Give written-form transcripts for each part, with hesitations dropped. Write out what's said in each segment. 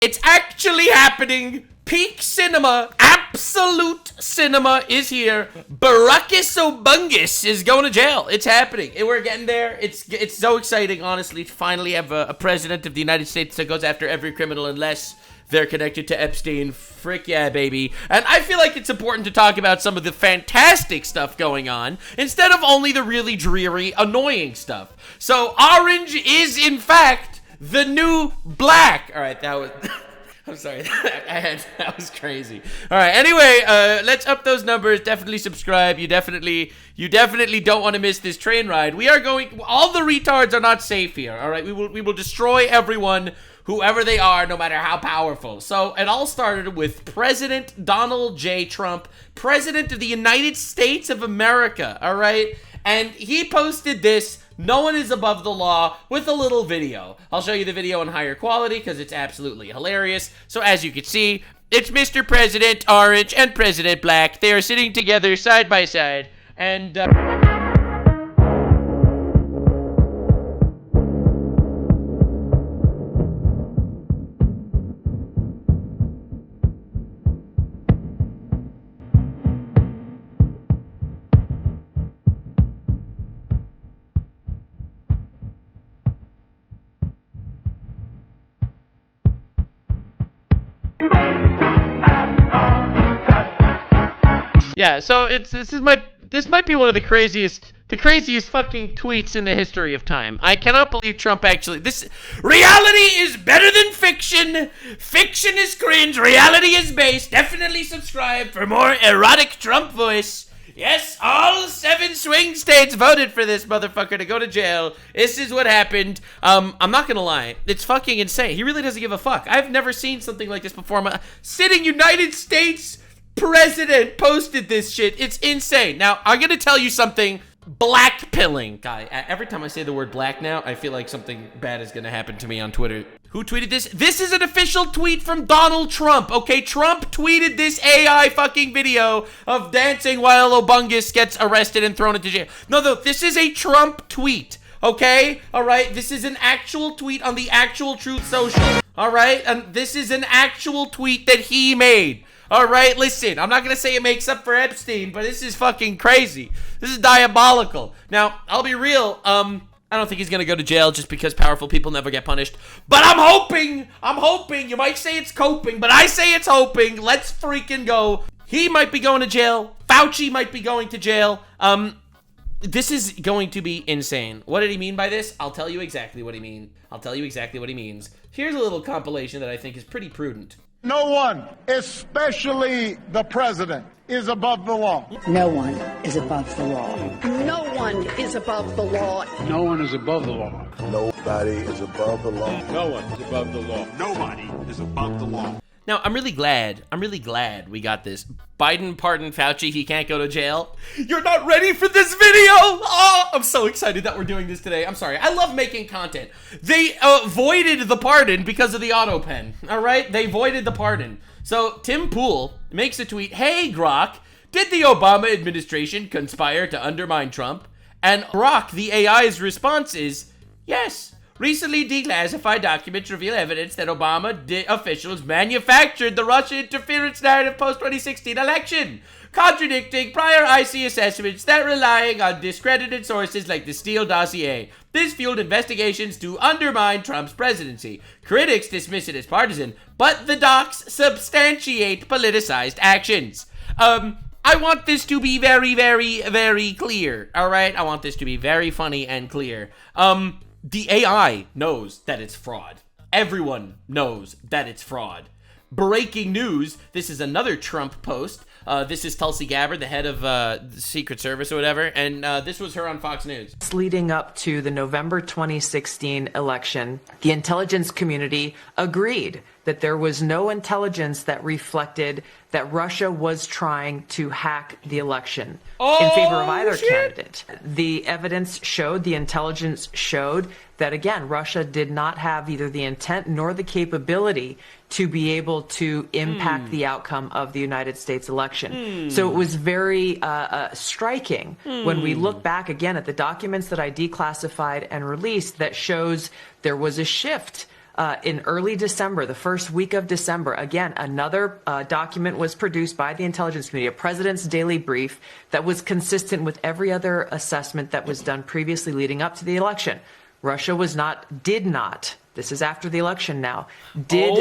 It's actually happening. Peak cinema, absolute cinema is here. Baracus Obungus is going to jail. It's happening. We're getting there. It's so exciting, honestly, to finally have a president of the United States that goes after every criminal unless they're connected to Epstein. Frick yeah, baby. And I feel like it's important to talk about some of the fantastic stuff going on instead of only the really dreary, annoying stuff. So orange is, in fact, the new black. All right, that was... I'm sorry, that was crazy. All right, anyway, let's up those numbers. Definitely subscribe. You definitely don't want to miss this train ride. We are going, all the retards are not safe here, all right? We will destroy everyone, whoever they are, no matter how powerful. So it all started with President Donald J. Trump, President of the United States of America, all right? And he posted this, "No one is above the law," with a little video. I'll show you the video in higher quality because it's absolutely hilarious. So as you can see, it's Mr. President Orange and President Black. They are sitting together side by side, and yeah, so this might be one of the craziest fucking tweets in the history of time. I cannot believe Trump actually. Reality is better than fiction. Fiction is cringe. Reality is base. Definitely subscribe for more erotic Trump voice. Yes, all 7 swing states voted for this motherfucker to go to jail. This is what happened. I'm not gonna lie. It's fucking insane. He really doesn't give a fuck. I've never seen something like this before. Sitting United States president posted this shit. It's insane. Now, I'm gonna tell you something. Black pilling. Guy, every time I say the word black now, I feel like something bad is gonna happen to me on Twitter. Who tweeted this? This is an official tweet from Donald Trump, okay? Trump tweeted this AI fucking video of dancing while Obungus gets arrested and thrown into jail. No, this is a Trump tweet, okay? All right? This is an actual tweet on the actual Truth Social, all right? And this is an actual tweet that he made. All right, listen, I'm not going to say it makes up for Epstein, but this is fucking crazy. This is diabolical. Now, I'll be real, I don't think he's going to go to jail just because powerful people never get punished. But I'm hoping, you might say it's coping, but I say it's hoping. Let's freaking go. He might be going to jail. Fauci might be going to jail. This is going to be insane. What did he mean by this? I'll tell you exactly what he means. Here's a little compilation that I think is pretty prudent. No one, especially the president, is above the law. No one is above the law. No one is above the law. No one is above the law. Nobody is above the law. No one is above the law. Nobody is above the law. Now, I'm really glad we got this. Biden pardoned Fauci, he can't go to jail. You're not ready for this video! Oh, I'm so excited that we're doing this today. I'm sorry, I love making content. They voided the pardon because of the Autopen, all right? They voided the pardon. So, Tim Pool makes a tweet, "Hey, Grok, did the Obama administration conspire to undermine Trump?" And Grok, the AI's response is, "Yes. Recently declassified documents reveal evidence that Obama officials manufactured the Russia interference narrative post-2016 election, contradicting prior IC assessments that relying on discredited sources like the Steele dossier. This fueled investigations to undermine Trump's presidency. Critics dismiss it as partisan, but the docs substantiate politicized actions." I want this to be very, very, very clear, all right? I want this to be very funny and clear. The AI knows that it's fraud. Everyone knows that it's fraud. Breaking news, this is another Trump post. This is Tulsi Gabbard, the head of the Secret Service or whatever, and this was her on Fox News. Leading up to the November 2016 election, the intelligence community agreed that there was no intelligence that reflected that Russia was trying to hack the election in favor of either candidate. The evidence showed, the intelligence showed that, again, Russia did not have either the intent nor the capability to be able to impact the outcome of the United States election. So it was very striking when we look back again at the documents that I declassified and released that shows there was a shift in early December, the first week of December, again, another document was produced by the intelligence community, a president's daily brief that was consistent with every other assessment that was done previously leading up to the election. Russia did not, this is after the election now, attempt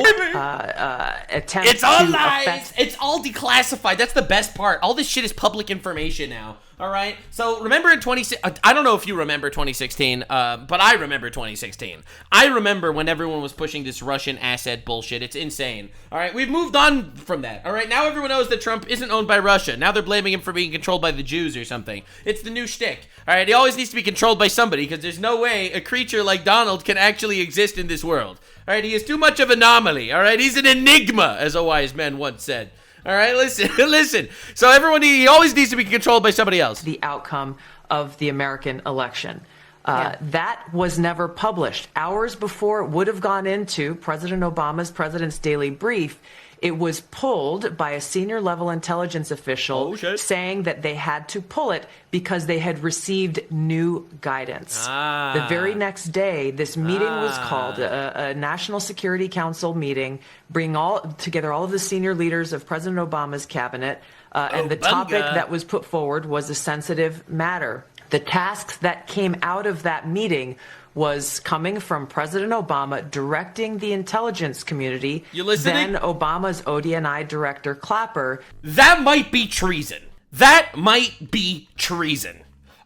It's all to lies. It's all declassified. That's the best part. All this shit is public information now. All right. So remember in 2016, I don't know if you remember 2016, but I remember 2016. I remember when everyone was pushing this Russian asset bullshit. It's insane. All right. We've moved on from that. All right. Now everyone knows that Trump isn't owned by Russia. Now they're blaming him for being controlled by the Jews or something. It's the new shtick. All right. He always needs to be controlled by somebody because there's no way a creature like Donald can actually exist in this world. All right. He is too much of an anomaly. All right. He's an enigma, as a wise man once said. All right, listen. So everyone, he always needs to be controlled by somebody else. The outcome of the American election. That was never published. Hours before it would have gone into President Obama's President's Daily Brief, it was pulled by a senior level intelligence official saying that they had to pull it because they had received new guidance. The very next day, this meeting was called, a National Security Council meeting, bring together all of the senior leaders of President Obama's cabinet, and the topic that was put forward was a sensitive matter. The tasks that came out of that meeting was coming from President Obama directing the intelligence community, then Obama's ODNI director Clapper. That might be treason. That might be treason.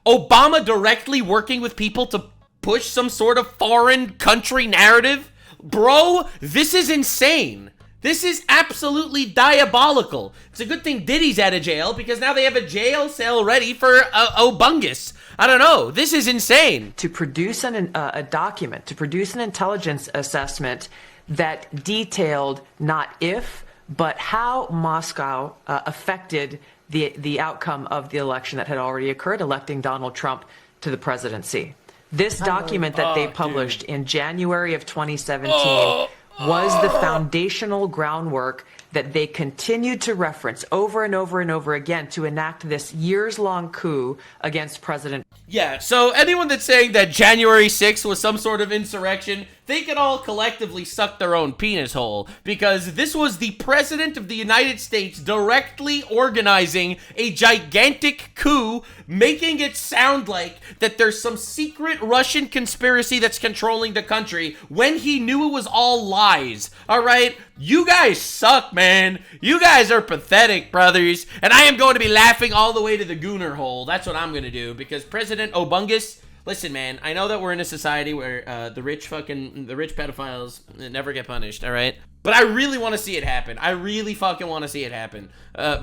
Obama directly working with people to push some sort of foreign country narrative? Bro, this is insane. This is absolutely diabolical. It's a good thing Diddy's out of jail because now they have a jail cell ready for Obungus. I don't know. This is insane. To produce a document, to produce an intelligence assessment that detailed not if, but how Moscow affected the outcome of the election that had already occurred, electing Donald Trump to the presidency. This document that they published in January of 2017 was the foundational groundwork that they continued to reference over and over and over again to enact this years-long coup against President. Yeah, so anyone that's saying that January 6th was some sort of insurrection, they can all collectively suck their own penis hole, because this was the President of the United States directly organizing a gigantic coup, making it sound like that there's some secret Russian conspiracy that's controlling the country when he knew it was all lies. All right? You guys suck, man. You guys are pathetic, brothers. And I am going to be laughing all the way to the gooner hole. That's what I'm going to do, because President Obungus, listen, man, I know that we're in a society where the rich pedophiles never get punished, all right? But I really want to see it happen. I really fucking want to see it happen.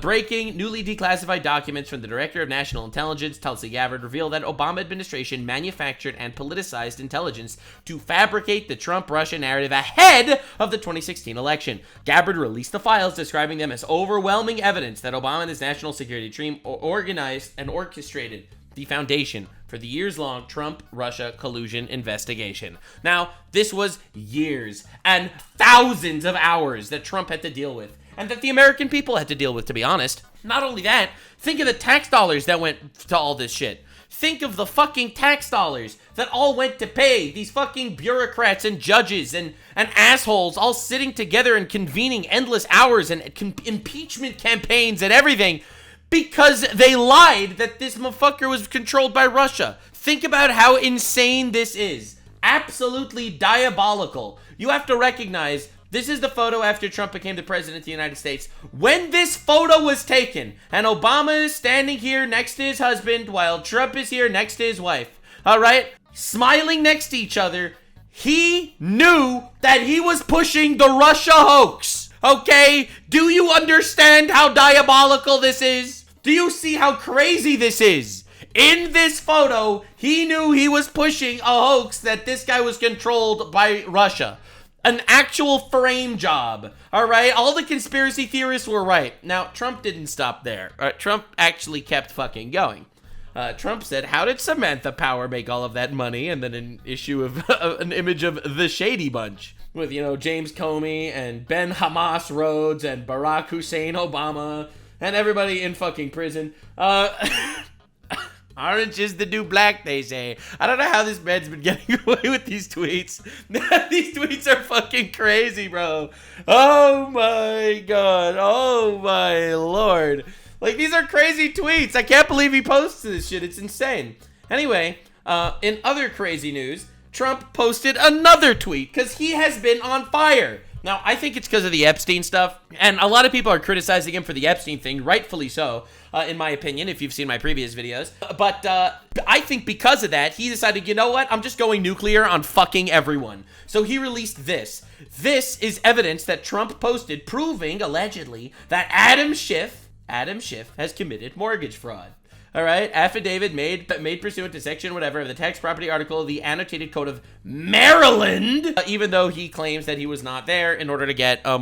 Breaking newly declassified documents from the Director of National Intelligence, Tulsi Gabbard, reveal that Obama administration manufactured and politicized intelligence to fabricate the Trump-Russia narrative ahead of the 2016 election. Gabbard released the files, describing them as overwhelming evidence that Obama and his national security team organized and orchestrated the foundation for the years-long Trump-Russia collusion investigation. Now, this was years and thousands of hours that Trump had to deal with, and that the American people had to deal with, to be honest. Not only that, think of the tax dollars that went to all this shit. Think of the fucking tax dollars that all went to pay these fucking bureaucrats and judges and assholes all sitting together and convening endless hours and impeachment campaigns and everything, because they lied that this motherfucker was controlled by Russia. Think about how insane this is. Absolutely diabolical. You have to recognize, this is the photo after Trump became the president of the United States. When this photo was taken, and Obama is standing here next to his husband while Trump is here next to his wife, all right, smiling next to each other, he knew that he was pushing the Russia hoax. Okay? Do you understand how diabolical this is? Do you see how crazy this is? In this photo, he knew he was pushing a hoax that this guy was controlled by Russia. An actual frame job. All right? All the conspiracy theorists were right. Now, Trump didn't stop there. Trump actually kept fucking going. Trump said, how did Samantha Power make all of that money? And then an issue of an image of the Shady Bunch with, James Comey and Ben Hamas Rhodes and Barack Hussein Obama and everybody in fucking prison. Orange is the new black, they say. I don't know how this man's been getting away with these tweets. These tweets are fucking crazy, bro. Oh my god. Oh my lord. Like, these are crazy tweets. I can't believe he posts this shit. It's insane. Anyway, in other crazy news, Trump posted another tweet because he has been on fire. Now, I think it's because of the Epstein stuff, and a lot of people are criticizing him for the Epstein thing, rightfully so, in my opinion, if you've seen my previous videos. But I think because of that, he decided, you know what, I'm just going nuclear on fucking everyone. So he released this. This is evidence that Trump posted proving, allegedly, that Adam Schiff has committed mortgage fraud. All right, affidavit made pursuant to section whatever of the tax property article of the annotated code of Maryland, even though he claims that he was not there in order to get a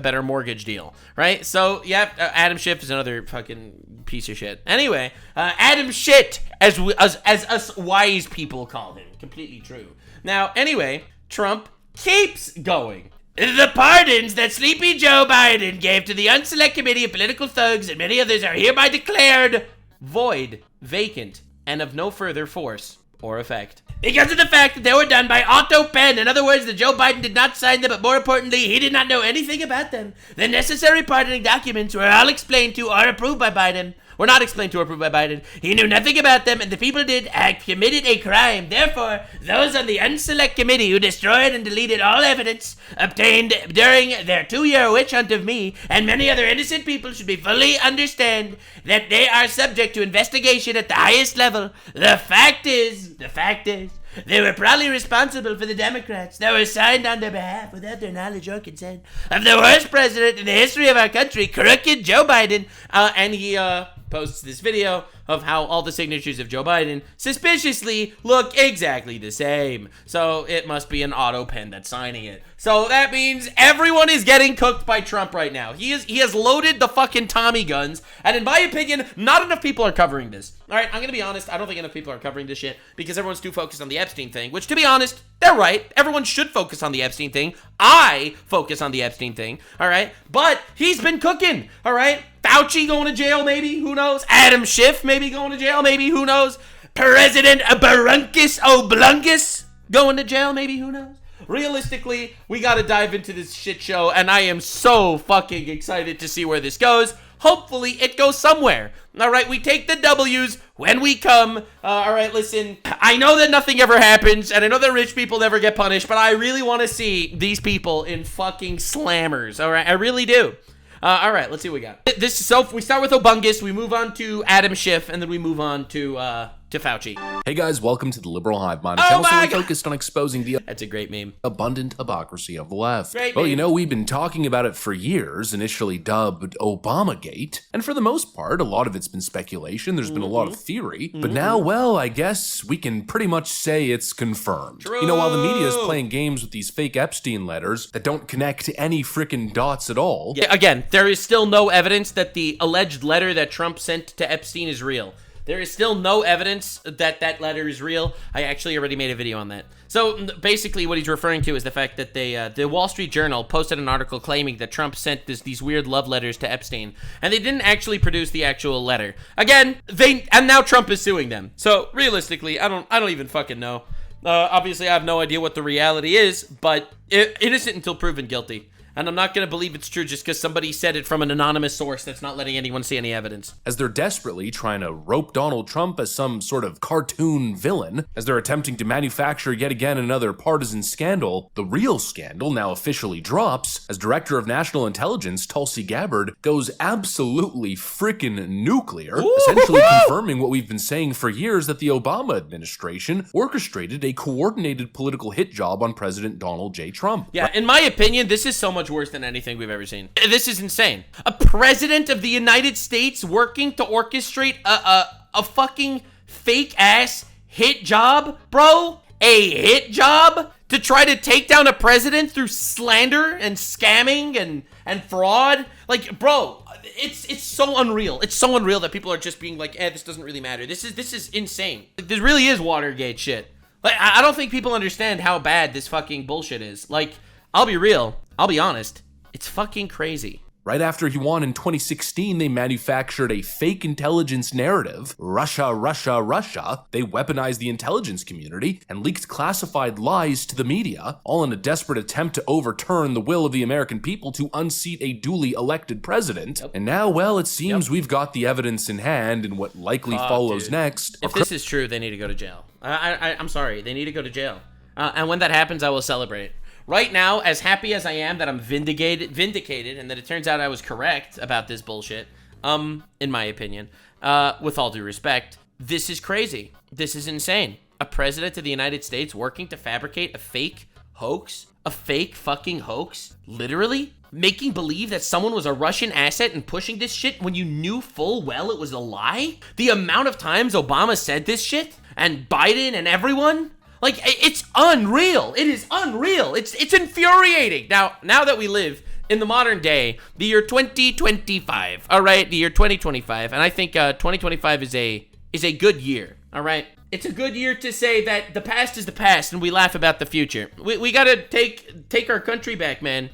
better mortgage deal, right? So, yeah, Adam Schiff is another fucking piece of shit. Anyway, Adam Shit, as us wise people call him. Completely true. Now, anyway, Trump keeps going. The pardons that Sleepy Joe Biden gave to the Unselect Committee of Political Thugs and many others are hereby declared void, vacant, and of no further force or effect. Because of the fact that they were done by Autopen. In other words, that Joe Biden did not sign them, but more importantly, he did not know anything about them. The necessary pardoning documents were all explained to or approved by Biden. Were not explained to or approved by Biden. He knew nothing about them, and the people did committed a crime. Therefore, those on the Unselect Committee who destroyed and deleted all evidence obtained during their 2-year witch hunt of me and many other innocent people should be fully understand that they are subject to investigation at the highest level. The fact is, they were probably responsible for the Democrats that were signed on their behalf without their knowledge or consent of the worst president in the history of our country, crooked Joe Biden. And he posts this video of how all the signatures of Joe Biden suspiciously look exactly the same. So it must be an Autopen that's signing it. So that means everyone is getting cooked by Trump right now. He has loaded the fucking Tommy guns, and in my opinion, not enough people are covering this. All right, I'm gonna be honest. I don't think enough people are covering this shit because everyone's too focused on the Epstein thing. Which, to be honest, they're right. Everyone should focus on the Epstein thing. I focus on the Epstein thing. All right, but he's been cooking. All right, Fauci going to jail, maybe. Who knows? Adam Schiff maybe going to jail, maybe. Who knows? President Barunkus Oblungus going to jail, maybe. Who knows? Realistically, we got to dive into this shit show, and I am so fucking excited to see where this goes. Hopefully, it goes somewhere. All right, we take the W's when we come. All right, listen, I know that nothing ever happens, and I know that rich people never get punished, but I really want to see these people in fucking slammers. All right, I really do. All right, let's see what we got. We start with Obungus, we move on to Adam Schiff, and then we move on to Fauci. Hey guys, welcome to the Liberal Hive Mind, Oh channel my solely God. focused on exposing the That's a great meme. abundant hypocrisy of the left. Great Well, meme. you know, we've been talking about it for years, initially dubbed Obamagate, and for the most part, a lot of it's been speculation, there's been a lot of theory, but now, well, I guess we can pretty much say it's confirmed. True. You know, while the media is playing games with these fake Epstein letters that don't connect any frickin' dots at all, Yeah, again, there is still no evidence that the alleged letter that Trump sent to Epstein is real. There is still no evidence that that letter is real. I actually already made a video on that. So basically what he's referring to is the fact that the Wall Street Journal posted an article claiming that Trump sent these weird love letters to Epstein, and they didn't actually produce the actual letter. Again, and now Trump is suing them. So realistically, I don't even fucking know. Obviously, I have no idea what the reality is, but innocent until proven guilty. And I'm not going to believe it's true just because somebody said it from an anonymous source that's not letting anyone see any evidence. as they're desperately trying to rope Donald Trump as some sort of cartoon villain, as they're attempting to manufacture yet again another partisan scandal, the real scandal now officially drops as Director of National Intelligence Tulsi Gabbard goes absolutely frickin' nuclear, essentially confirming what we've been saying for years, that the Obama administration orchestrated a coordinated political hit job on President Donald J. Trump. Yeah, in my opinion, this is so much worse than anything we've ever seen. This is insane. A president of the United States working to orchestrate a fucking fake-ass hit job, bro? A hit job? To try to take down a president through slander and scamming and fraud? Like, bro, it's so unreal. It's so unreal that people are just being like, this doesn't really matter. This is insane. Like, this really is Watergate shit. Like, I don't think people understand how bad this fucking bullshit is. Like, I'll be real. I'll be honest. It's fucking crazy. Right after he won in 2016, they manufactured a fake intelligence narrative, Russia, Russia, Russia. They weaponized the intelligence community and leaked classified lies to the media, all in a desperate attempt to overturn the will of the American people to unseat a duly elected president. Yep. And now, well, it seems we've got the evidence in hand, and what likely follows next. If this is true, they need to go to jail. I'm sorry, they need to go to jail. And when that happens, I will celebrate. Right now, as happy as I am that I'm vindicated, and that it turns out I was correct about this bullshit, in my opinion, with all due respect, this is crazy. This is insane. A president of the United States working to fabricate a fake hoax? A fake fucking hoax? Literally? Making believe that someone was a Russian asset and pushing this shit when you knew full well it was a lie? The amount of times Obama said this shit? And Biden and everyone? Like, it's unreal. It is unreal. It's infuriating. Now that we live in the modern day, the year 2025, all right? The year 2025, and I think 2025 is a good year, all right? It's a good year to say that the past is the past and we laugh about the future. We gotta take our country back, man.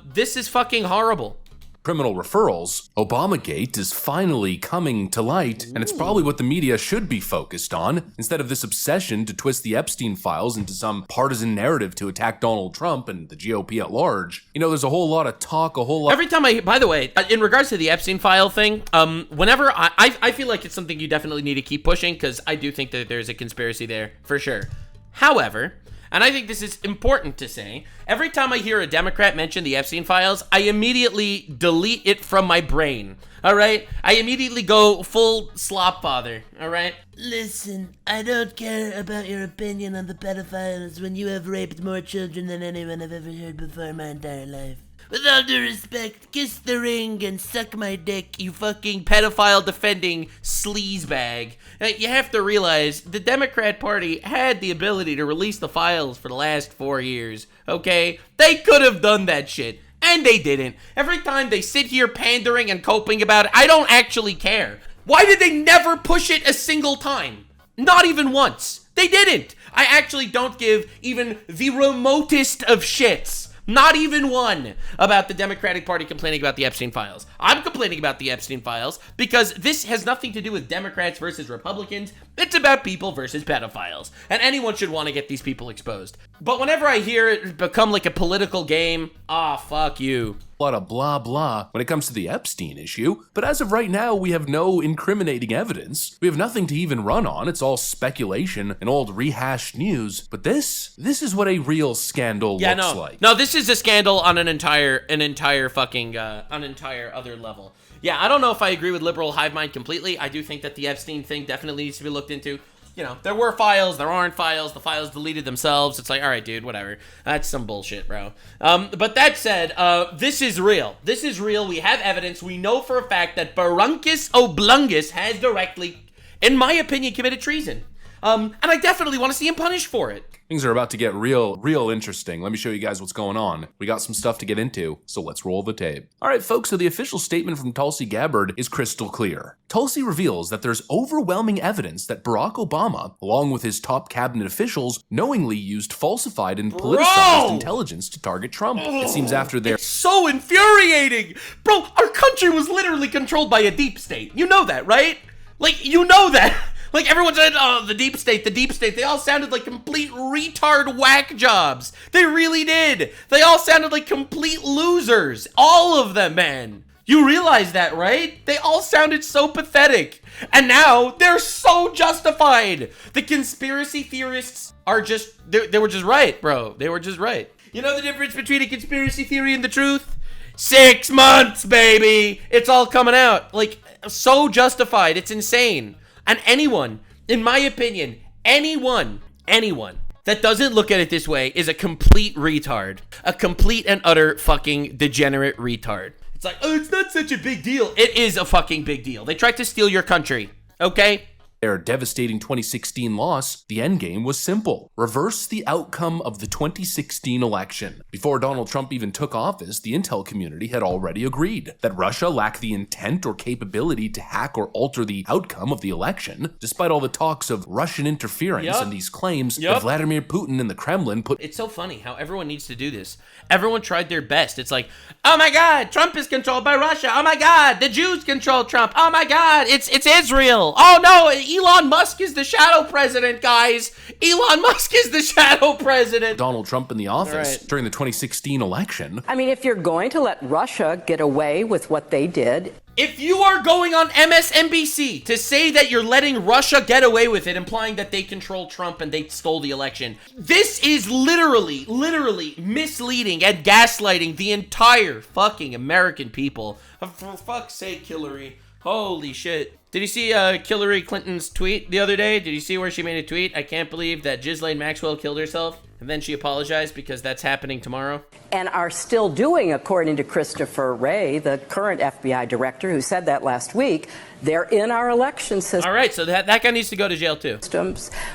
This is fucking horrible. Criminal referrals, Obamagate is finally coming to light, and it's probably what the media should be focused on, instead of this obsession to twist the Epstein files into some partisan narrative to attack Donald Trump and the GOP at large. You know, there's a whole lot of talk, every time by the way, in regards to the Epstein file thing, whenever I feel like it's something you definitely need to keep pushing, because I do think that there's a conspiracy there, for sure. However, and I think this is important to say, every time I hear a Democrat mention the Epstein files, I immediately delete it from my brain, all right? I immediately go full slop father, all right? Listen, I don't care about your opinion on the pedophiles when you have raped more children than anyone I've ever heard before in my entire life. With all due respect, kiss the ring and suck my dick, you fucking pedophile defending sleazebag. You have to realize the Democrat Party had the ability to release the files for the last 4 years, okay? They could have done that shit, and they didn't. Every time they sit here pandering and coping about it, I don't actually care. Why did they never push it a single time? Not even once. They didn't. I actually don't give even the remotest of shits. Not even one about the Democratic Party complaining about the Epstein files. I'm complaining about the Epstein files because this has nothing to do with Democrats versus Republicans. It's about people versus pedophiles. And anyone should want to get these people exposed. But whenever I hear it become like a political game, fuck you. A lot of blah blah when it comes to the Epstein issue, but as of right now, we have no incriminating evidence. We have nothing to even run on. It's all speculation and old rehashed news. But this is what a real scandal looks like. No, this is a scandal on an entire other level. Yeah, I don't know if I agree with liberal hive mind completely. I do think that the Epstein thing definitely needs to be looked into. You know, there were files, there aren't files, the files deleted themselves. It's like, all right, dude, whatever. That's some bullshit, bro. But that said, this is real. This is real. We have evidence. We know for a fact that Barunkus Oblungus has directly, in my opinion, committed treason. And I definitely want to see him punished for it. Things are about to get real interesting. Let me show you guys what's going on. We got some stuff to get into, so let's roll the tape. All right, folks, so the official statement from Tulsi Gabbard is crystal clear. Tulsi reveals that there's overwhelming evidence that Barack Obama, along with his top cabinet officials, knowingly used falsified and politicized intelligence to target Trump. It seems after their— It's so infuriating! Bro, our country was literally controlled by a deep state. You know that, right? Like, you know that. Like, everyone said, oh, the deep state. They all sounded like complete retard whack jobs. They really did. They all sounded like complete losers. All of them, man. You realize that, right? They all sounded so pathetic. And now, they're so justified. The conspiracy theorists are just, they were just right, bro. They were just right. You know the difference between a conspiracy theory and the truth? 6 months, baby. It's all coming out. Like, so justified. It's insane. And anyone, in my opinion, anyone that doesn't look at it this way is a complete retard. A complete and utter fucking degenerate retard. It's like, oh, it's not such a big deal. It is a fucking big deal. They tried to steal your country, okay? Their devastating 2016 loss, the endgame was simple. Reverse the outcome of the 2016 election. Before Donald Trump even took office, the intel community had already agreed that Russia lacked the intent or capability to hack or alter the outcome of the election, despite all the talks of Russian interference and these claims that Vladimir Putin and the Kremlin put. It's so funny how everyone needs to do this. Everyone tried their best. It's like, oh my God, Trump is controlled by Russia. Oh my God, the Jews control Trump. Oh my God, it's Israel. Oh no, Elon Musk is the shadow president, guys. Elon Musk is the shadow president. Donald Trump in the office during the 2016 election. I mean, if you're going to let Russia get away with what they did. If you are going on MSNBC to say that you're letting Russia get away with it, implying that they control Trump and they stole the election, this is literally misleading and gaslighting the entire fucking American people. For fuck's sake, Hillary. Holy shit. Did you see Hillary Clinton's tweet the other day? Did you see where she made a tweet? I can't believe that Ghislaine Maxwell killed herself. And then she apologized because that's happening tomorrow. And are still doing, according to Christopher Wray, the current FBI director who said that last week. They're in our election system. All right, so that guy needs to go to jail too.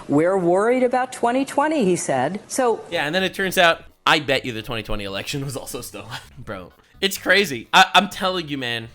We're worried about 2020, he said. So yeah, and then it turns out, I bet you the 2020 election was also stolen. Bro, it's crazy. I'm telling you, man.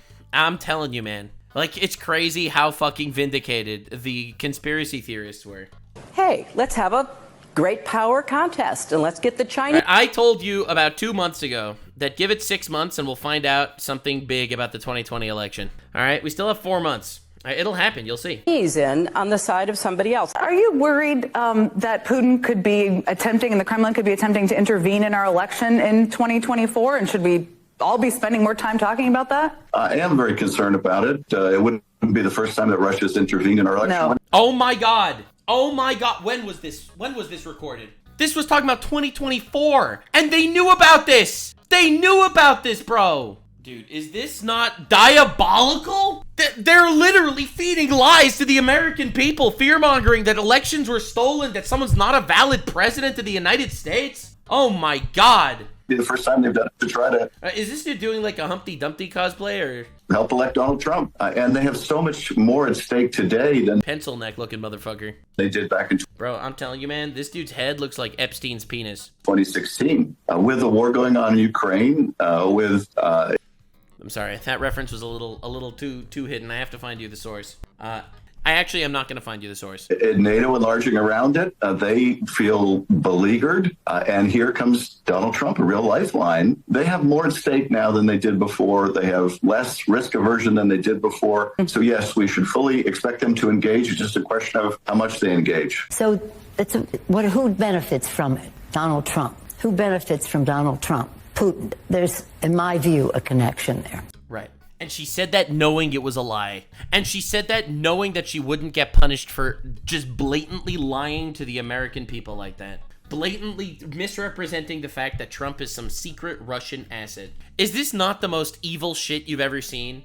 Like, it's crazy how fucking vindicated the conspiracy theorists were. Hey, let's have a great power contest and let's get the Chinese. I told you about 2 months ago that give it 6 months and we'll find out something big about the 2020 election. All right, we still have 4 months. It'll happen, you'll see. He's in on the side of somebody else. Are you worried that Putin could be attempting and the Kremlin could be attempting to intervene in our election in 2024? And should we all be spending more time talking about that? I am very concerned about it. It wouldn't be the first time that Russia's intervened in our election. No. Oh my God. Oh my God. When was this recorded? This was talking about 2024. And they knew about this. They knew about this, bro. Dude, is this not diabolical? They're literally feeding lies to the American people, fear-mongering that elections were stolen, that someone's not a valid president of the United States. Oh my God. Be the first time they've done it to try to. Is this dude doing like a Humpty Dumpty cosplay or? Help elect Donald Trump. And they have so much more at stake today than pencil neck looking motherfucker they did back in. Bro, I'm telling you, man, this dude's head looks like Epstein's penis. 2016, with the war going on in Ukraine, I'm sorry, that reference was a little too hidden. I have to find you the source. I actually am not going to find you the source. NATO enlarging around it, they feel beleaguered, and here comes Donald Trump, a real lifeline. They have more at stake now than they did before. They have less risk aversion than they did before. So yes, we should fully expect them to engage. It's just a question of how much they engage. So who benefits from it? Donald Trump. Who benefits from Donald Trump? Putin. There's, in my view, a connection there. Right. And she said that knowing it was a lie. And she said that knowing that she wouldn't get punished for just blatantly lying to the American people like that. Blatantly misrepresenting the fact that Trump is some secret Russian asset. Is this not the most evil shit you've ever seen?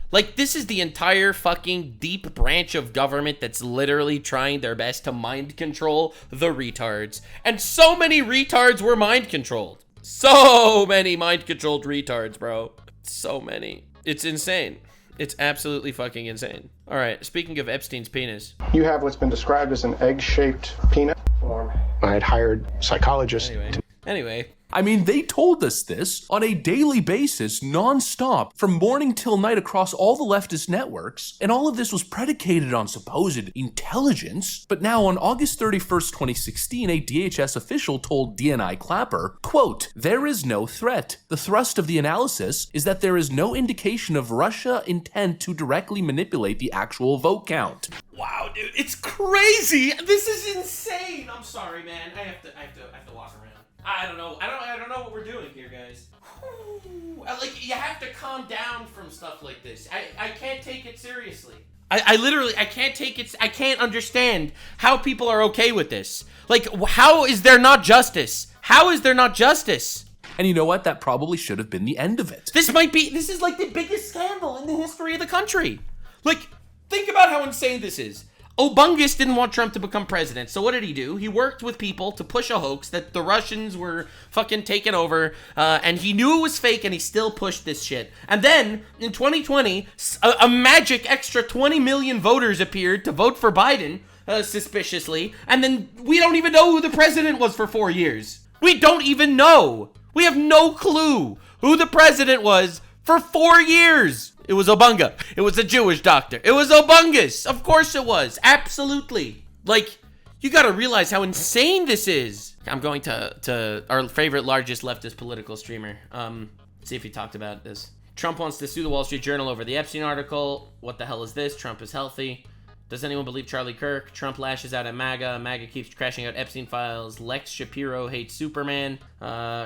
Like, this is the entire fucking deep branch of government that's literally trying their best to mind control the retards. And so many retards were mind controlled. So many mind-controlled retards, bro. So many. It's insane. It's absolutely fucking insane. All right, speaking of Epstein's penis. You have what's been described as an egg-shaped penis. I had hired psychologists. Anyway. I mean, they told us this on a daily basis, non-stop, from morning till night across all the leftist networks, and all of this was predicated on supposed intelligence. But now on August 31st, 2016, a DHS official told DNI Clapper, quote, "There is no threat. The thrust of the analysis is that there is no indication of Russia intent to directly manipulate the actual vote count." Wow, dude, it's crazy. This is insane. I'm sorry, man. I have to walk around. I don't know what we're doing here, guys. Like, you have to calm down from stuff like this. I can't take it seriously. I literally can't take it. I can't understand how people are okay with this. Like, how is there not justice? How is there not justice? And you know what? That probably should have been the end of it. This is like the biggest scandal in the history of the country. Like, think about how insane this is. Obungus didn't want Trump to become president, so what did he do? He worked with people to push a hoax that the Russians were fucking taking over, and he knew it was fake, and he still pushed this shit. And then, in 2020, a magic extra 20 million voters appeared to vote for Biden, suspiciously, and then we don't even know who the president was for 4 years. We don't even know. We have no clue who the president was for 4 years. It was Obunga. It was a Jewish doctor. It was Obungus. Of course it was. Absolutely. Like, you gotta realize how insane this is. I'm going to our favorite largest leftist political streamer. See if he talked about this. Trump wants to sue the Wall Street Journal over the Epstein article. What the hell is this? Trump is healthy. Does anyone believe Charlie Kirk? Trump lashes out at MAGA. MAGA keeps crashing out Epstein files. Lex Shapiro hates Superman.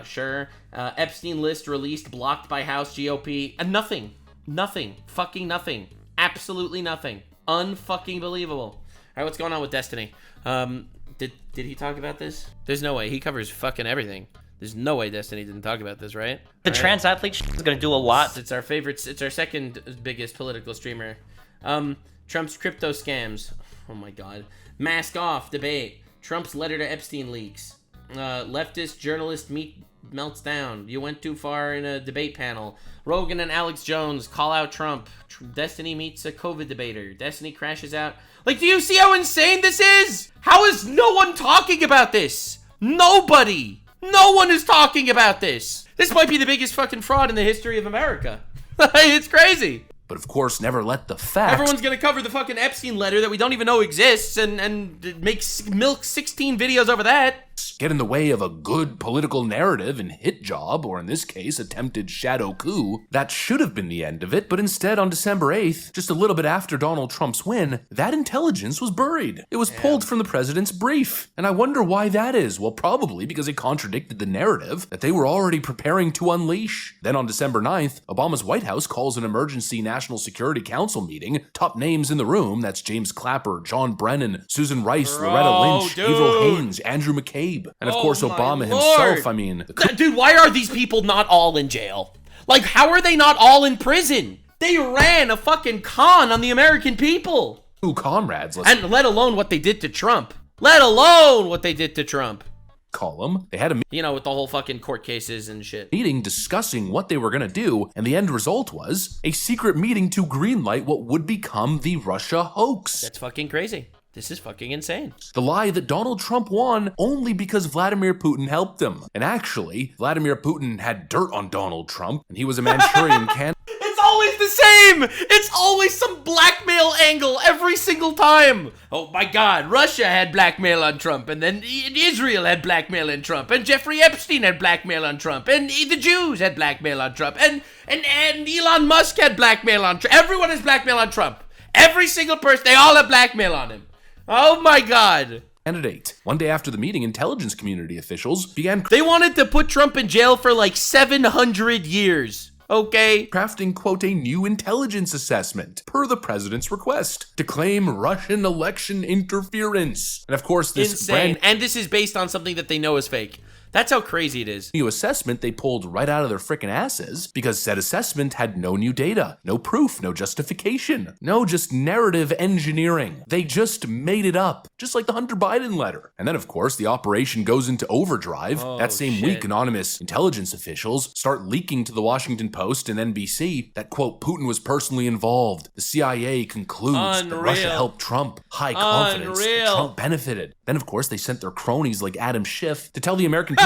Sure. Epstein list released, blocked by House GOP. Nothing. Nothing. Fucking nothing. Absolutely nothing. Unfucking believable. All right, what's going on with Destiny? Did he talk about this? There's no way. He covers fucking everything. There's no way Destiny didn't talk about this, right? The trans athlete is going to do a lot. It's our favorite. It's our second biggest political streamer. Trump's crypto scams. Oh my god. Mask off debate. Trump's letter to Epstein leaks. Leftist journalist melts down. You went too far in a debate panel. Rogan and Alex Jones call out Trump. Destiny meets a COVID debater. Destiny crashes out. Like, do you see how insane this is? How is no one talking about this? Nobody. No one is talking about this. This might be the biggest fucking fraud in the history of America. It's crazy. But of course, never let the facts... Everyone's gonna cover the fucking Epstein letter that we don't even know exists and milk 16 videos over that. Get in the way of a good political narrative and hit job, or in this case, attempted shadow coup. That should have been the end of it, but instead on December 8th, just a little bit after Donald Trump's win, that intelligence was buried. It was pulled from the president's brief. And I wonder why that is. Well, probably because it contradicted the narrative that they were already preparing to unleash. Then on December 9th, Obama's White House calls an emergency National Security Council meeting. Top names in the room, that's James Clapper, John Brennan, Susan Rice, Loretta Lynch, Avril Haines, Andrew McCabe. And of course, Obama himself, I mean... Dude, why are these people not all in jail? Like, how are they not all in prison? They ran a fucking con on the American people. Two comrades. And let alone what they did to Trump. Let alone what they did to Trump. Call them. They had a you know, with the whole fucking court cases and shit. Meeting discussing what they were gonna do, and the end result was a secret meeting to greenlight what would become the Russia hoax. That's fucking crazy. This is fucking insane. The lie that Donald Trump won only because Vladimir Putin helped him. And actually, Vladimir Putin had dirt on Donald Trump, and he was a Manchurian candidate. It's always the same! It's always some blackmail angle every single time! Oh my god, Russia had blackmail on Trump, and then Israel had blackmail on Trump, and Jeffrey Epstein had blackmail on Trump, and the Jews had blackmail on Trump, and Elon Musk had blackmail on Trump. Everyone has blackmail on Trump. Every single person, they all have blackmail on him. Oh my god. Candidate. One day after the meeting, intelligence community officials began... They wanted to put Trump in jail for like 700 years. Okay. Crafting, quote, a new intelligence assessment, per the president's request, to claim Russian election interference. And of course, this insane. And this is based on something that they know is fake. That's how crazy it is. New assessment they pulled right out of their frickin' asses because said assessment had no new data, no proof, no justification, no just narrative engineering. They just made it up, just like the Hunter Biden letter. And then of course the operation goes into overdrive. That same week, anonymous intelligence officials start leaking to the Washington Post and NBC that, quote, Putin was personally involved. The CIA concludes that Russia helped Trump. High confidence that Trump benefited. Then of course they sent their cronies like Adam Schiff to tell the American people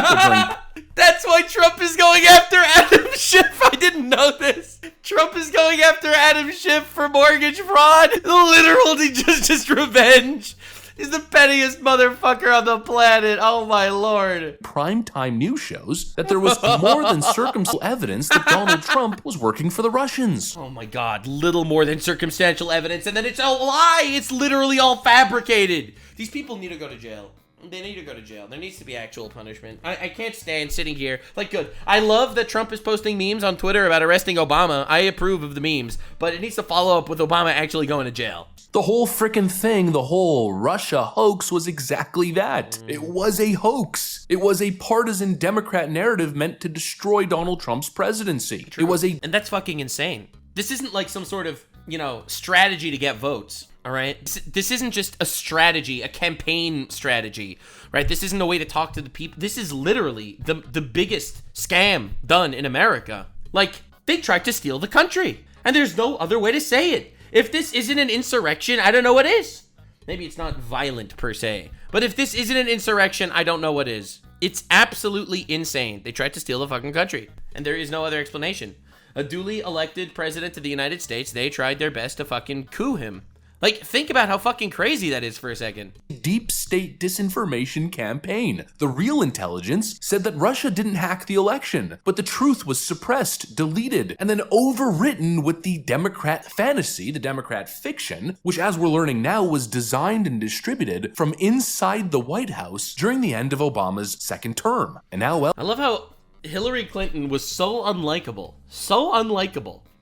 That's why Trump is going after Adam Schiff. I didn't know this. Trump is going after Adam Schiff for mortgage fraud. Literally just revenge. He's the pettiest motherfucker on the planet. Oh my lord. Primetime news shows that there was more than circumstantial evidence that Donald Trump was working for the Russians. Oh my god, little more than circumstantial evidence, and then it's a lie. It's literally all fabricated. These people need to go to jail. They need to go to jail. There needs to be actual punishment. I can't stand sitting here. Like, good. I love that Trump is posting memes on Twitter about arresting Obama. I approve of the memes. But it needs to follow up with Obama actually going to jail. The whole frickin' thing, the whole Russia hoax was exactly that. It was a hoax. It was a partisan Democrat narrative meant to destroy Donald Trump's presidency. True. And that's fucking insane. This isn't like some sort of, you know, strategy to get votes. all right? This isn't just a strategy, a campaign strategy, right? This isn't a way to talk to the people. This is literally the biggest scam done in America. Like, they tried to steal the country, and there's no other way to say it. If this isn't an insurrection, I don't know what is. Maybe it's not violent per se, but if this isn't an insurrection, I don't know what is. It's absolutely insane. They tried to steal the fucking country, and there is no other explanation. A duly elected president of the United States, they tried their best to fucking coup him. Like, think about how fucking crazy that is for a second. Deep state disinformation campaign. The real intelligence said that Russia didn't hack the election, but the truth was suppressed, deleted, and then overwritten with the Democrat fantasy, the Democrat fiction, which, as we're learning now, was designed and distributed from inside the White House during the end of Obama's second term. And now, well, I love how Hillary Clinton was so unlikable,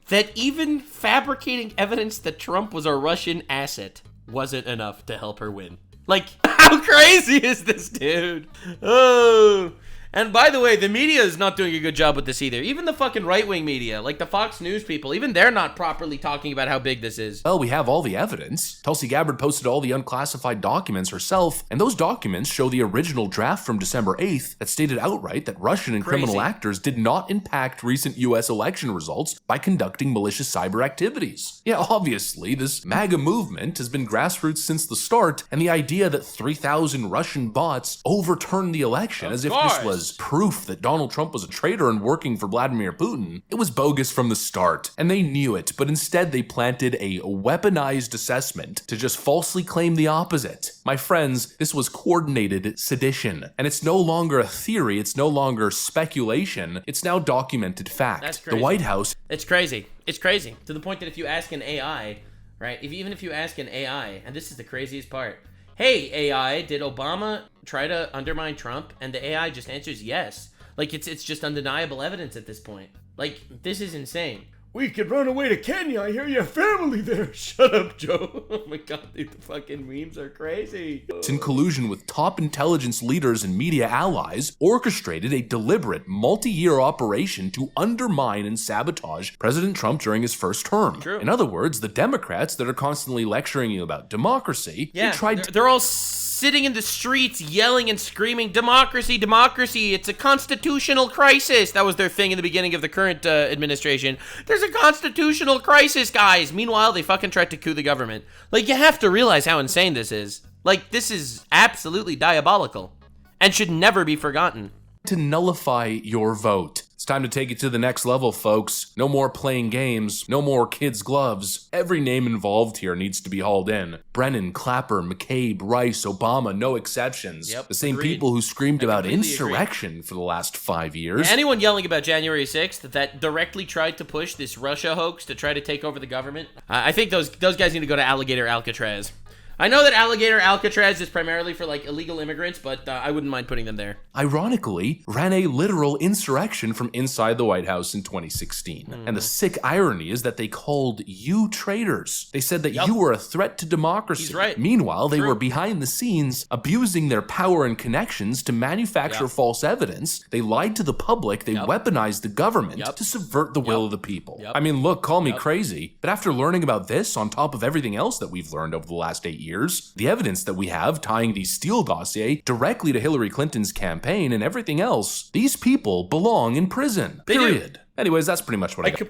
that even fabricating evidence that Trump was a Russian asset wasn't enough to help her win. Like, how crazy is this, dude? Oh. And by the way, the media is not doing a good job with this either. Even the fucking right-wing media, like the Fox News people, even they're not properly talking about how big this is. Well, we have all the evidence. Tulsi Gabbard posted all the unclassified documents herself, and those documents show the original draft from December 8th that stated outright that Russian and criminal actors did not impact recent US election results by conducting malicious cyber activities. Yeah, obviously, this MAGA movement has been grassroots since the start, and the idea that 3,000 Russian bots overturned the election as if this was proof that Donald Trump was a traitor and working for Vladimir Putin, it was bogus from the start, and they knew it, but instead they planted a weaponized assessment to just falsely claim the opposite. My friends, this was coordinated sedition, and it's no longer a theory, it's no longer speculation, it's now documented fact. That's crazy. The White House... It's crazy. It's crazy. To the point that if you ask an AI, right, even if you ask an AI, and this is the craziest part, hey, AI, did Obama try to undermine Trump? And the AI just answers yes. Like, it's just undeniable evidence at this point. Like, this is insane. We could run away to Kenya. I hear you have family there. Shut up, Joe. Oh my god, dude, the fucking memes are crazy. It's in collusion with top intelligence leaders and media allies, orchestrated a deliberate multi-year operation to undermine and sabotage President Trump during his first term. True. In other words, the Democrats that are constantly lecturing you about democracy, they're all sitting in the streets yelling and screaming, democracy, democracy, it's a constitutional crisis. That was their thing in the beginning of the current administration. There's a constitutional crisis, guys. Meanwhile, they fucking tried to coup the government. Like, you have to realize how insane this is. Like, this is absolutely diabolical and should never be forgotten. To nullify your vote. It's time to take it to the next level, folks. No more playing games, no more kids' gloves. Every name involved here needs to be hauled in. Brennan, Clapper, McCabe, Rice, Obama, no exceptions. Yep, the same agreed. people who screamed about insurrection for the last 5 years. Anyone yelling about January 6th that directly tried to push this Russia hoax to try to take over the government, I think those guys need to go to Alligator Alcatraz. I know that Alligator Alcatraz is primarily for, like, illegal immigrants, but I wouldn't mind putting them there. Ironically, ran a literal insurrection from inside the White House in 2016. And the sick irony is that they called you traitors. They said that you were a threat to democracy. He's right. Meanwhile, they were behind the scenes abusing their power and connections to manufacture false evidence. They lied to the public. They weaponized the government to subvert the will of the people. I mean, look, call me crazy, but after learning about this on top of everything else that we've learned over the last 8 years, the evidence that we have tying the Steele dossier directly to Hillary Clinton's campaign and everything else, these people belong in prison. Period. Anyways, that's pretty much what I got.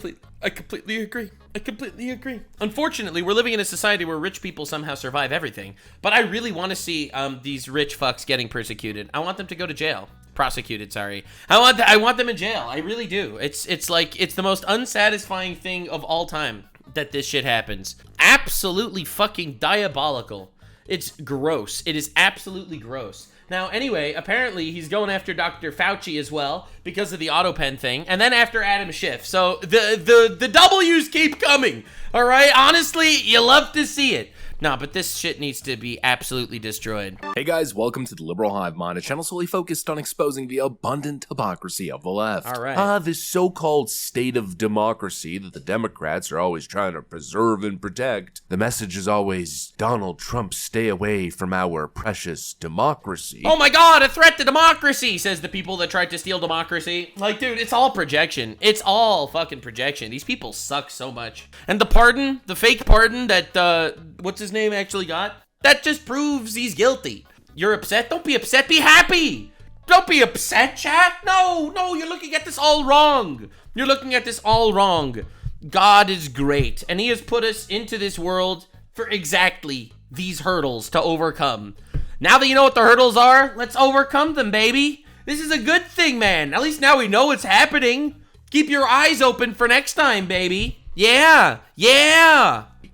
I completely agree. I completely agree. Unfortunately, we're living in a society where rich people somehow survive everything. But I really want to see these rich fucks getting persecuted. I want them to go to jail. Prosecuted, sorry. I want them in jail. I really do. It's like, it's the most unsatisfying thing of all time that this shit happens. Absolutely fucking diabolical. It's gross. It is absolutely gross. Now, anyway, apparently he's going after Dr. Fauci as well because of the Autopen thing, and then after Adam Schiff. So the W's keep coming, all right? Honestly, you love to see it. Nah, but this shit needs to be absolutely destroyed. Hey guys, welcome to the Liberal Hive Mind, a channel solely focused on exposing the abundant hypocrisy of the left. All right. This so-called state of democracy that the Democrats are always trying to preserve and protect. The message is always, Donald Trump, stay away from our precious democracy. Oh my god, a threat to democracy, says the people that tried to steal democracy. Like, dude, it's all projection. It's all fucking projection. These people suck so much. And the pardon, the fake pardon that, what's his his name actually got? That just proves he's guilty. You're upset? Don't be upset. Be happy. Don't be upset, chat. No, you're looking at this all wrong. You're looking at this all wrong. God is great, and he has put us into this world for exactly these hurdles to overcome. Now that you know what the hurdles are, let's overcome them, baby. This is a good thing, man. At least now we know what's happening. Keep your eyes open for next time, baby. Yeah.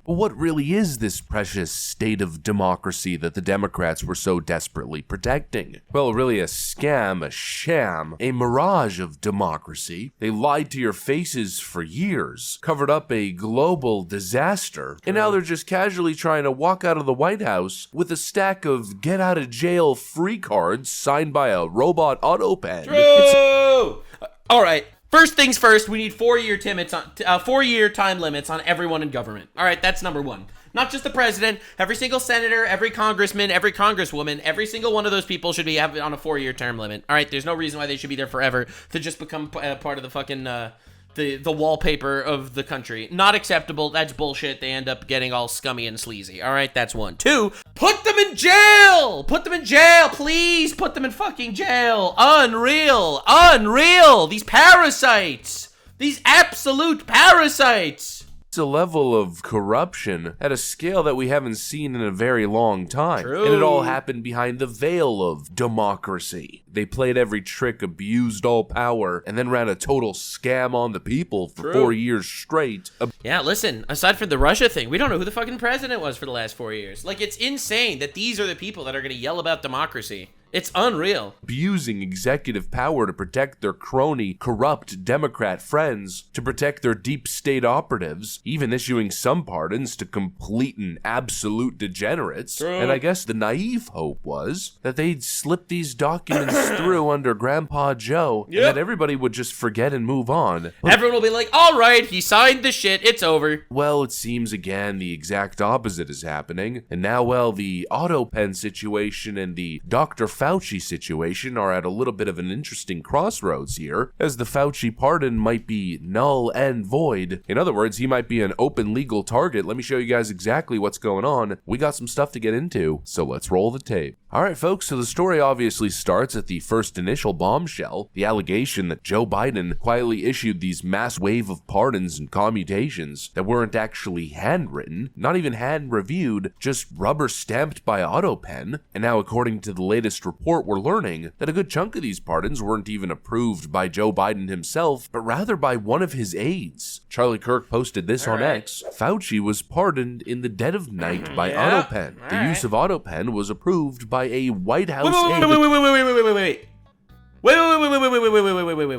But what really is this precious state of democracy that the Democrats were so desperately protecting? Well, really a scam, a sham, a mirage of democracy. They lied to your faces for years, covered up a global disaster, and now they're just casually trying to walk out of the White House with a stack of get-out-of-jail-free cards signed by a robot Autopen. True! All right. First things first, we need 4-year time limits on everyone in government. All right, that's number one. Not just the president, every single senator, every congressman, every congresswoman, every single one of those people should be on a 4-year term limit. All right, there's no reason why they should be there forever to just become part of the fucking the wallpaper of the country. Not acceptable. That's bullshit. They end up getting all scummy and sleazy. All right, that's one. 2, put them in jail. Put them in jail, please. Put them in fucking jail. Unreal. These parasites. These absolute parasites. It's a level of corruption at a scale that we haven't seen in a very long time. True. And it all happened behind the veil of democracy. They played every trick, abused all power, and then ran a total scam on the people for 4 years straight. Yeah, listen, aside from the Russia thing, we don't know who the fucking president was for the last 4 years. Like, it's insane that these are the people that are going to yell about democracy. It's unreal. Abusing executive power to protect their crony, corrupt Democrat friends, to protect their deep state operatives, even issuing some pardons to complete and absolute degenerates. True. And I guess the naive hope was that they'd slip these documents through under Grandpa Joe, and that everybody would just forget and move on. But everyone will be like, all right, he signed the shit, it's over. well, it seems again the exact opposite is happening. And now, well, the Autopen situation and the Dr. Fauci situation are at a little bit of an interesting crossroads here, as the Fauci pardon might be null and void. In other words, he might be an open legal target. Let me show you guys exactly what's going on. We got some stuff to get into, so let's roll the tape. Alright folks, so the story obviously starts at the first initial bombshell, the allegation that Joe Biden quietly issued these mass wave of pardons and commutations that weren't actually handwritten, not even hand-reviewed, just rubber-stamped by Autopen. And now according to the latest report, we're learning that a good chunk of these pardons weren't even approved by Joe Biden himself, but rather by one of his aides. Charlie Kirk posted this on X. Fauci was pardoned in the dead of night by Autopen. The use of Autopen was approved by a White House aide.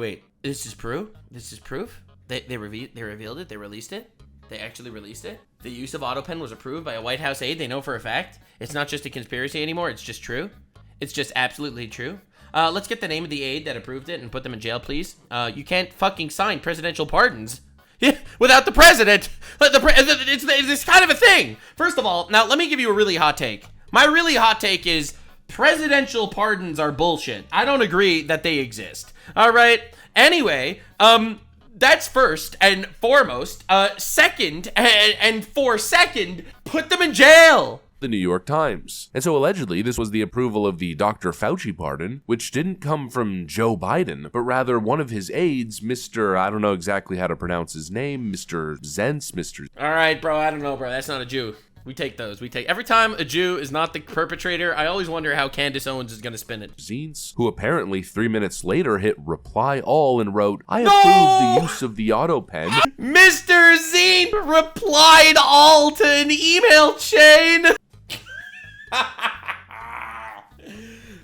Wait. This is proof? They revealed it? They released it? They actually released it? The use of Autopen was approved by a White House aide? They know for a fact? It's not just a conspiracy anymore, it's just true? It's just absolutely true? Let's get the name of the aide that approved it and put them in jail, please. You can't fucking sign presidential pardons without the president. It's kind of a thing. First of all, now let me give you a really hot take. My really hot take is presidential pardons are bullshit. I don't agree that they exist. All right. Anyway, that's first and foremost. Second, put them in jail. The New York Times. And so allegedly this was the approval of the Dr. Fauci pardon, which didn't come from Joe Biden, but rather one of his aides, Mr. I don't know exactly how to pronounce his name, Mr. Zentz, Mr. All right, bro, I don't know, bro. That's not a Jew. We take those. Every time a Jew is not the perpetrator, I always wonder how Candace Owens is going to spin it. Zentz, who apparently 3 minutes later hit reply all and wrote, I approve the use of the Autopen. Mr. Zentz replied all to an email chain.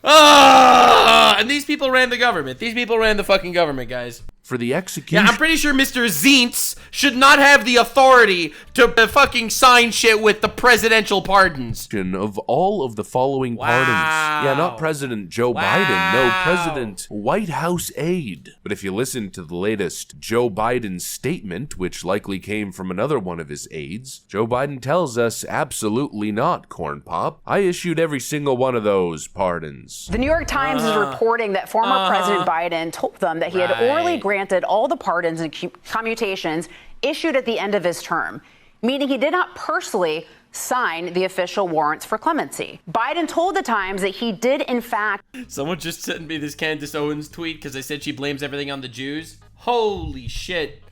And these people ran the government. These people ran the fucking government, guys. For the execution. Yeah, I'm pretty sure Mr. Zentz should not have the authority to fucking sign shit with the presidential pardons. Of all of the following pardons. Yeah, not President Joe Biden. No, President White House aide. But if you listen to the latest Joe Biden statement, which likely came from another one of his aides, Joe Biden tells us absolutely not, Corn Pop. I issued every single one of those pardons. The New York Times is reporting that former President Biden told them that he had orally granted all the pardons and commutations issued at the end of his term, meaning he did not personally sign the official warrants for clemency. Biden told the Times that he did, in fact. Someone just sent me this Candace Owens tweet because I said she blames everything on the Jews. Holy shit.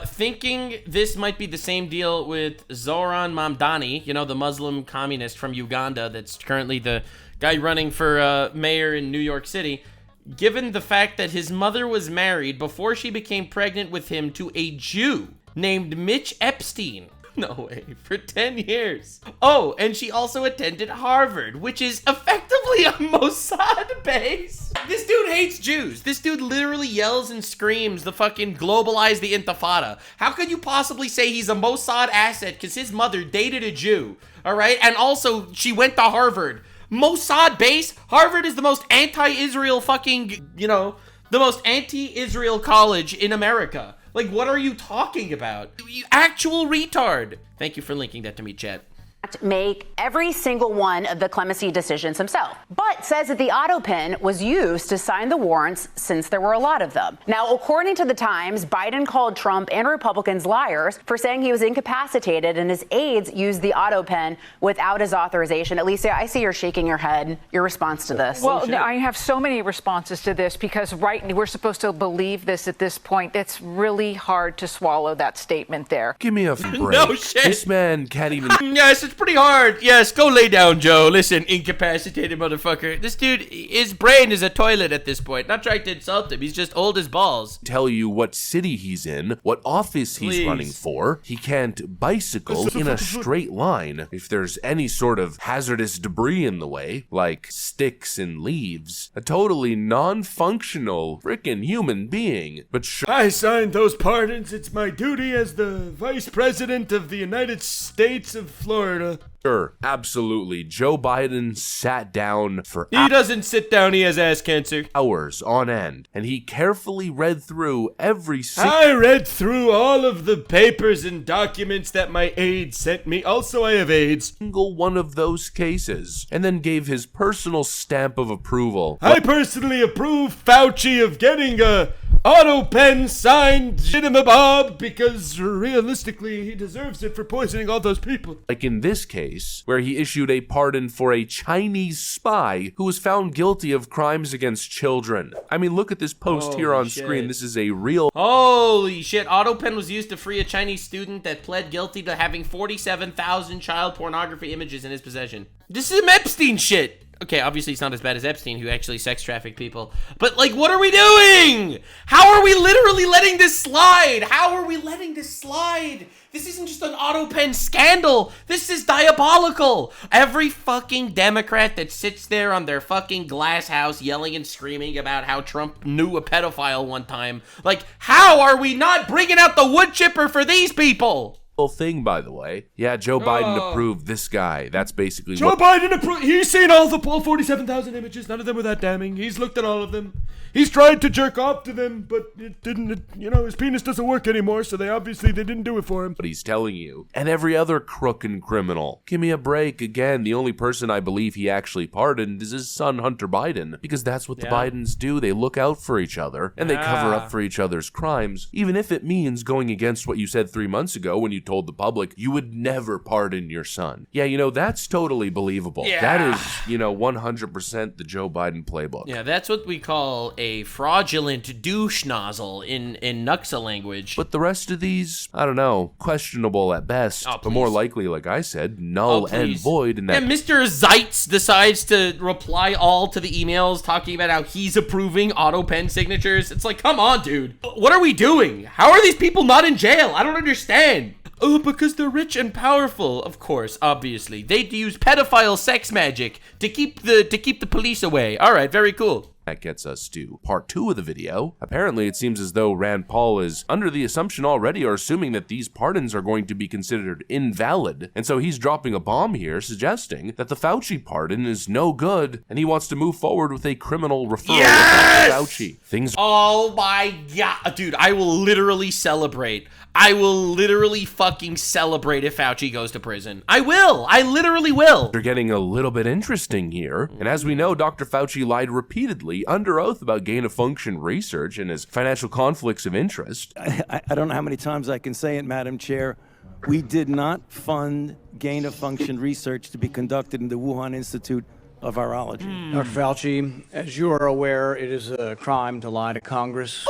Thinking this might be the same deal with Zoran Mamdani, you know, the Muslim communist from Uganda that's currently the guy running for mayor in New York City, given the fact that his mother was married before she became pregnant with him to a Jew named Mitch Epstein. No way, for 10 years. Oh, and she also attended Harvard, which is effectively a Mossad base. This dude hates Jews. This dude literally yells and screams the fucking globalize the intifada. How could you possibly say he's a Mossad asset because his mother dated a Jew, all right? And also, she went to Harvard. Mossad base? Harvard is the most anti-Israel fucking, you know, the most anti-Israel college in America. Like, what are you talking about? You actual retard. Thank you for linking that to me, chat. Make every single one of the clemency decisions himself, but says that the Autopen was used to sign the warrants since there were a lot of them. Now, according to the Times, Biden called Trump and Republicans liars for saying he was incapacitated and his aides used the Autopen without his authorization. Alicia, I see you're shaking your head. Your response to this? Well, I have so many responses to this because we're supposed to believe this at this point. It's really hard to swallow that statement there. Give me a break. No shit. This man can't even... Yes, it's pretty hard. Yes, go lay down, Joe. Listen, incapacitated motherfucker. This dude, his brain is a toilet at this point. Not trying to insult him. He's just old as balls. Tell you what city he's in, what office he's running for. He can't bicycle in a straight line if there's any sort of hazardous debris in the way, like sticks and leaves. A totally non-functional frickin' human being. But I signed those pardons. It's my duty as the Vice President of the United States of Florida. Sure, absolutely. Joe Biden sat down for He doesn't sit down, he has ass cancer. Hours on end, and he carefully read through every I read through all of the papers and documents that my aide sent me. Also, I have AIDS. Single one of those cases, and then gave his personal stamp of approval. I personally approve Fauci of getting a Autopen signed Bob because realistically he deserves it for poisoning all those people. Like in this case, where he issued a pardon for a Chinese spy who was found guilty of crimes against children. I mean, look at this post here on screen. This is a real... Holy shit. Autopen was used to free a Chinese student that pled guilty to having 47,000 child pornography images in his possession. This is some Epstein shit. Okay, obviously it's not as bad as Epstein, who actually sex trafficked people. But, like, what are we doing? How are we literally letting this slide? How are we letting this slide? This isn't just an Autopen scandal. This is diabolical. Every fucking Democrat that sits there on their fucking glass house yelling and screaming about how Trump knew a pedophile one time. Like, how are we not bringing out the wood chipper for these people? Thing, by the way. Yeah, Joe Biden approved this guy. That's basically Joe Biden approved. He's seen all 47,000 images. None of them were that damning. He's looked at all of them. He's tried to jerk off to them, but it didn't, you know, his penis doesn't work anymore, so they didn't do it for him. But he's telling you. And every other crook and criminal. Give me a break. Again, the only person I believe he actually pardoned is his son, Hunter Biden, because that's what the Bidens do. They look out for each other, and they cover up for each other's crimes, even if it means going against what you said 3 months ago when you told the public you would never pardon your son. Yeah, you know, that's totally believable. Yeah. That is, you know, 100% the Joe Biden playbook. Yeah, that's what we call a fraudulent douche nozzle in Nuxa language. But the rest of these, I don't know, questionable at best, but more likely, like I said, null and void. And Mr. Zeitz decides to reply all to the emails talking about how he's approving Autopen signatures. It's like, come on, dude. What are we doing? How are these people not in jail? I don't understand. Oh, because they're rich and powerful. Of course, obviously. They'd use pedophile sex magic to keep the police away. All right, very cool. That gets us to part 2 of the video. Apparently, it seems as though Rand Paul is under the assumption already, or assuming that these pardons are going to be considered invalid. And so he's dropping a bomb here, suggesting that the Fauci pardon is no good, and he wants to move forward with a criminal referral to Fauci. Oh my god. Dude, I will literally celebrate. I will literally fucking celebrate if Fauci goes to prison. I will. I literally will. They're getting a little bit interesting here. And as we know, Dr. Fauci lied repeatedly under oath about gain-of-function research and his financial conflicts of interest. I don't know how many times I can say it, Madam Chair, We did not fund gain-of-function research to be conducted in the Wuhan Institute of Virology. Dr. Fauci, as you are aware, it is a crime to lie to Congress.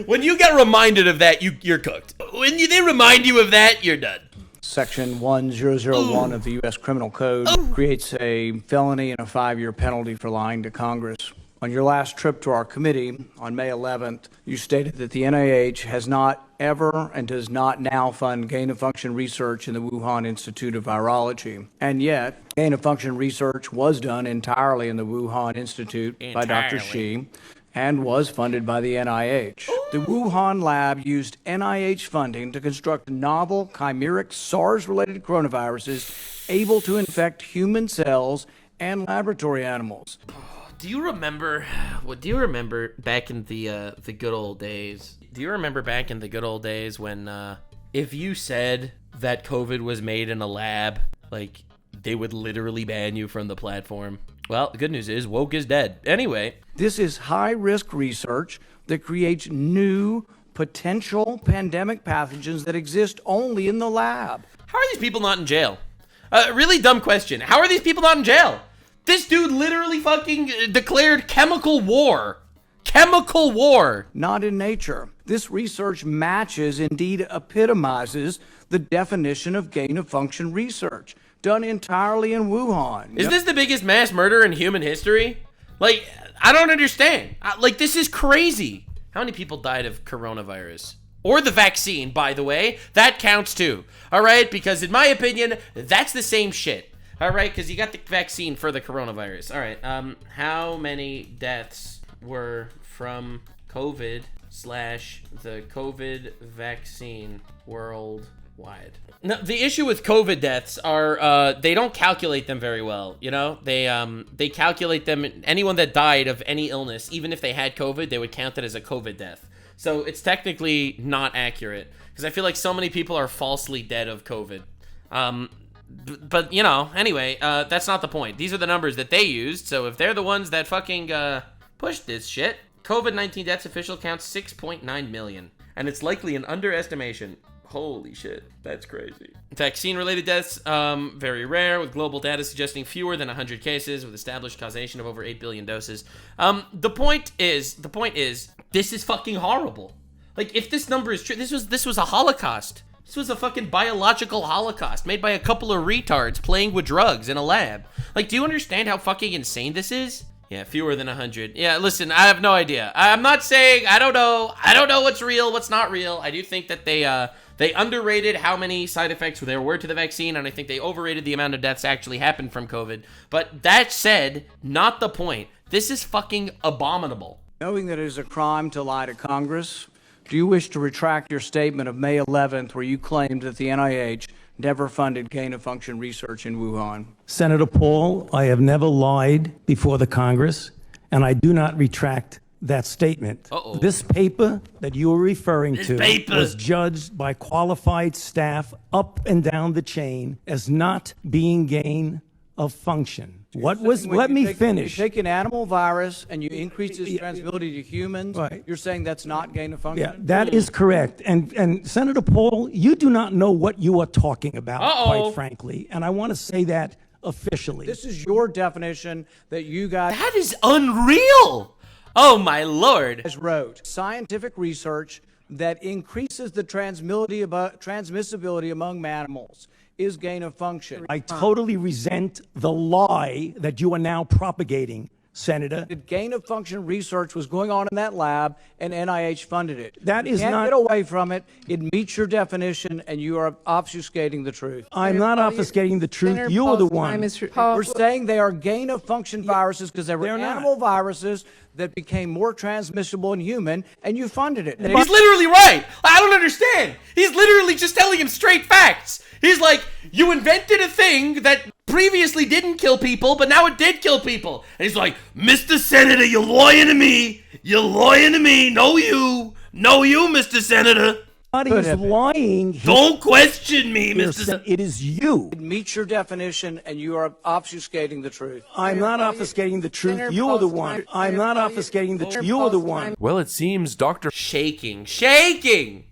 When you get reminded of that, you're cooked. When they remind you of that, you're done. Section 1001 of the U.S. Criminal Code creates a felony and a 5-year penalty for lying to Congress. On your last trip to our committee on May 11th, you stated that the NIH has not ever and does not now fund gain-of-function research in the Wuhan Institute of Virology. And yet, gain-of-function research was done entirely in the Wuhan Institute by Dr. Shi and was funded by the NIH. The Wuhan lab used NIH funding to construct novel chimeric SARS-related coronaviruses able to infect human cells and laboratory animals. Do you remember back in the good old days? Do you remember back in the good old days when if you said that COVID was made in a lab, like they would literally ban you from the platform? Well, the good news is woke is dead. Anyway, this is high-risk research that creates new potential pandemic pathogens that exist only in the lab. How are these people not in jail? Really dumb question. How are these people not in jail? This dude literally fucking declared chemical war. Chemical war. Not in nature. This research matches, indeed epitomizes, the definition of gain-of-function research, done entirely in Wuhan. Is this the biggest mass murder in human history? Like, I don't understand. Like, this is crazy. How many people died of coronavirus? Or the vaccine, by the way. That counts too. All right? Because in my opinion, that's the same shit. All right, because you got the vaccine for the coronavirus. All right, how many deaths were from COVID / the COVID vaccine worldwide? No, the issue with COVID deaths are they don't calculate them very well. You know, they calculate them. Anyone that died of any illness, even if they had COVID, they would count it as a COVID death. So it's technically not accurate because I feel like so many people are falsely dead of COVID. But, you know, anyway, that's not the point. These are the numbers that they used, so if they're the ones that fucking pushed this shit, COVID-19 deaths official counts 6.9 million, and it's likely an underestimation. Holy shit, that's crazy. Vaccine-related deaths, very rare, with global data suggesting fewer than 100 cases, with established causation of over 8 billion doses. The point is, this is fucking horrible. Like, if this number is true, this was a Holocaust. This was a fucking biological holocaust made by a couple of retards playing with drugs in a lab. Like, do you understand how fucking insane this is? Yeah, fewer than 100. Yeah, listen, I have no idea. I'm not saying, I don't know what's real, what's not real. I do think that they underrated how many side effects there were to the vaccine, and I think they overrated the amount of deaths actually happened from COVID. But that said, not the point. This is fucking abominable. Knowing that it is a crime to lie to Congress, do you wish to retract your statement of May 11th where you claimed that the NIH never funded gain-of-function research in Wuhan? Senator Paul, I have never lied before the Congress, and I do not retract that statement. This paper that you are referring to was judged by qualified staff up and down the chain as not being gain of function. Let me finish. You take an animal virus and you increase its transmissibility to humans, right. You're saying that's not gain of function? Yeah, that is correct. And Senator Paul, you do not know what you are talking about, quite frankly. And I want to say that officially. This is your definition that you got. That is unreal. Oh, my Lord. Wrote scientific research that increases the transmissibility among mammals is gain of function. I totally resent the lie that you are now propagating, Senator. The gain of function research was going on in that lab, and NIH funded it. That is not. not. Get away from it. It meets your definition, and you are obfuscating the truth. I'm not obfuscating the truth. You are the one. We're saying they are gain of function viruses because they were animal viruses that became more transmissible in human, and you funded it. He's literally right. I don't understand. He's literally just telling him straight facts. He's like, you invented a thing that previously didn't kill people, but now it did kill people. And he's like, Mr. Senator, you're lying to me. You're lying to me. No, you, Mr. Senator. He's lying. Don't question me, Mr. Senator. It is you. It meets your definition, and you are obfuscating the truth. I'm not obfuscating the truth. You are the one. I'm not obfuscating the truth. You are the one. Well, it seems Dr. Shaking.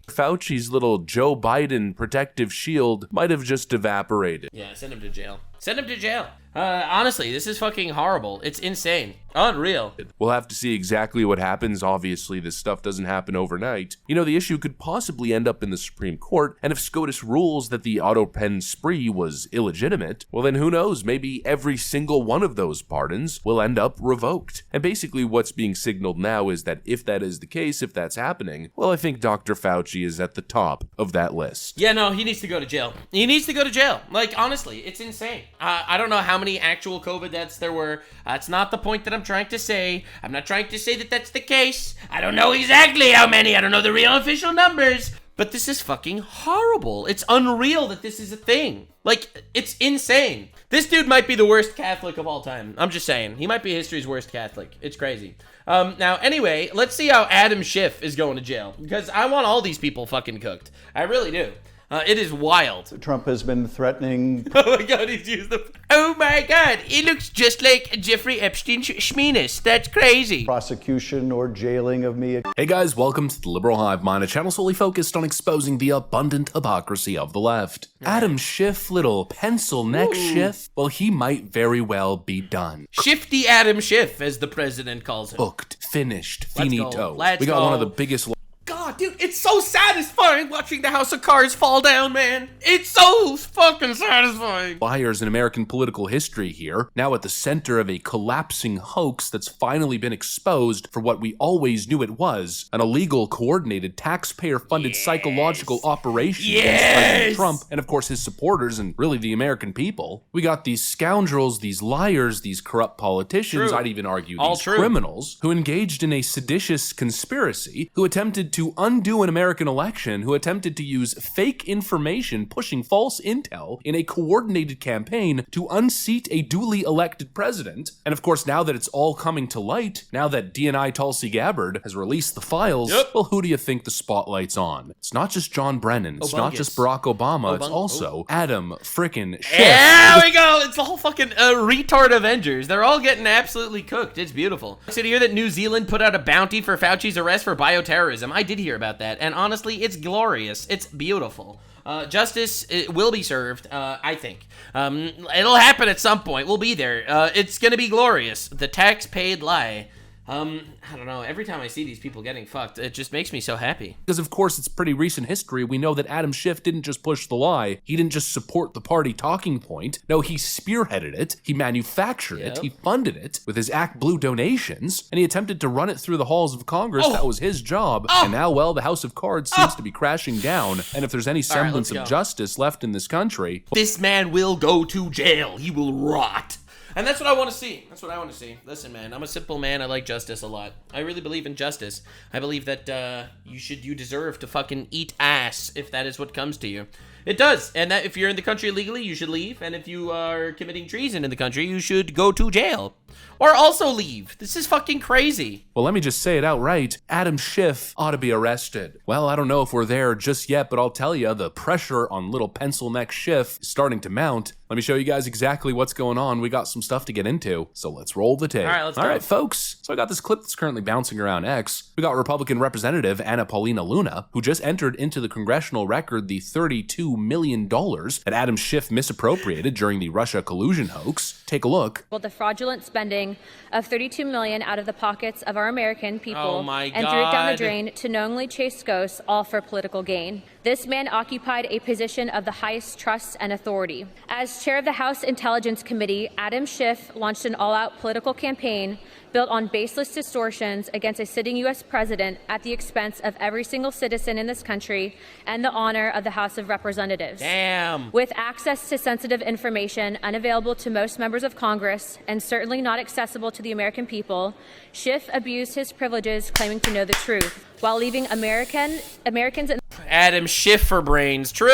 Fauci's little Joe Biden protective shield might have just evaporated. Yeah, send him to jail. Send him to jail. Honestly, this is fucking horrible. It's insane. Unreal. We'll have to see exactly what happens. Obviously, this stuff doesn't happen overnight. You know, the issue could possibly end up in the Supreme Court, and if SCOTUS rules that the Autopen spree was illegitimate, well then who knows, maybe every single one of those pardons will end up revoked. And basically what's being signaled now is that if that is the case, if that's happening, well, I think Dr. Fauci is at the top of that list. Yeah, no, he needs to go to jail. He needs to go to jail. Like, honestly, it's insane. I don't know how many actual COVID deaths there were. That's not the point that I'm trying to say. I'm not trying to say that that's the case. I don't know exactly how many. I don't know the real official numbers. But this is fucking horrible. It's unreal that this is a thing. Like, it's insane. This dude might be the worst Catholic of all time. I'm just saying. He might be history's worst Catholic. It's crazy. Now, anyway, let's see how Adam Schiff is going to jail. Because I want all these people fucking cooked. I really do. It is wild. Trump has been threatening. Oh my god, he's used the. Oh my god, he looks just like Jeffrey Epstein Schmeenus. That's crazy. Prosecution or jailing of me. Hey guys, welcome to the Liberal Hive Mind, a channel solely focused on exposing the abundant hypocrisy of the left. Adam Schiff, little pencil neck Schiff, well, he might very well be done. Shifty Adam Schiff, as the president calls him. Booked, finished, finito. Let's we got go. one of the biggest. God, dude, it's so satisfying watching the house of cards fall down, man. It's so fucking satisfying. Liars in American political history here, now at the center of a collapsing hoax that's finally been exposed for what we always knew it was, an illegal, coordinated, taxpayer-funded psychological operation against President Trump and, of course, his supporters and really the American people. We got these scoundrels, these liars, these corrupt politicians, I'd even argue these criminals, who engaged in a seditious conspiracy, who attempted to undo an American election, who attempted to use fake information pushing false intel in a coordinated campaign to unseat a duly elected president. And of course, now that it's all coming to light, now that DNI Tulsi Gabbard has released the files, well, who do you think the spotlight's on? It's not just John Brennan, it's not just Barack Obama, it's also Adam frickin' Schiff. There we go! It's the whole fucking retard Avengers. They're all getting absolutely cooked. It's beautiful. Did you hear that New Zealand put out a bounty for Fauci's arrest for bioterrorism? I did hear about that, and honestly, it's glorious. It's beautiful. Justice will be served, I think. It'll happen at some point. We'll be there. It's gonna be glorious. The tax-paid lie. I don't know, every time I see these people getting fucked, it just makes me so happy. Because of course it's pretty recent history, we know that Adam Schiff didn't just push the lie, he didn't just support the party talking point, no, he spearheaded it, he manufactured it, he funded it with his Act Blue donations, and he attempted to run it through the halls of Congress. That was his job, and now, well, the House of Cards seems to be crashing down, and if there's any semblance of justice left in this country... This man will go to jail, he will rot. And that's what I want to see. That's what I want to see. Listen, man, I'm a simple man. I like justice a lot. I really believe in justice. I believe that you deserve to fucking eat ass if that is what comes to you. It does. And that if you're in the country illegally, you should leave. And if you are committing treason in the country, you should go to jail. Or also leave. This is fucking crazy. Well, let me just say it outright. Adam Schiff ought to be arrested. Well, I don't know if we're there just yet, but I'll tell you, the pressure on little pencil neck Schiff is starting to mount. Let me show you guys exactly what's going on. We got some stuff to get into, so let's roll the tape. All right, let's go. All right, folks. So I got this clip that's currently bouncing around X. We got Republican Representative Anna Paulina Luna, who just entered into the congressional record the $32 million that Adam Schiff misappropriated during the Russia collusion hoax. Take a look. Well, the fraudulent spending of $32 million out of the pockets of our American people and God. threw it down the drain to knowingly chase ghosts, all for political gain. This man occupied a position of the highest trust and authority. As chair of the House Intelligence Committee, Adam Schiff launched an all-out political campaign built on baseless distortions against a sitting U.S. president at the expense of every single citizen in this country and the honor of the House of Representatives. Damn. With access to sensitive information unavailable to most members of Congress and certainly not accessible to the American people, Schiff abused his privileges claiming to know the truth while leaving Americans in Adam Schiff for brains. True.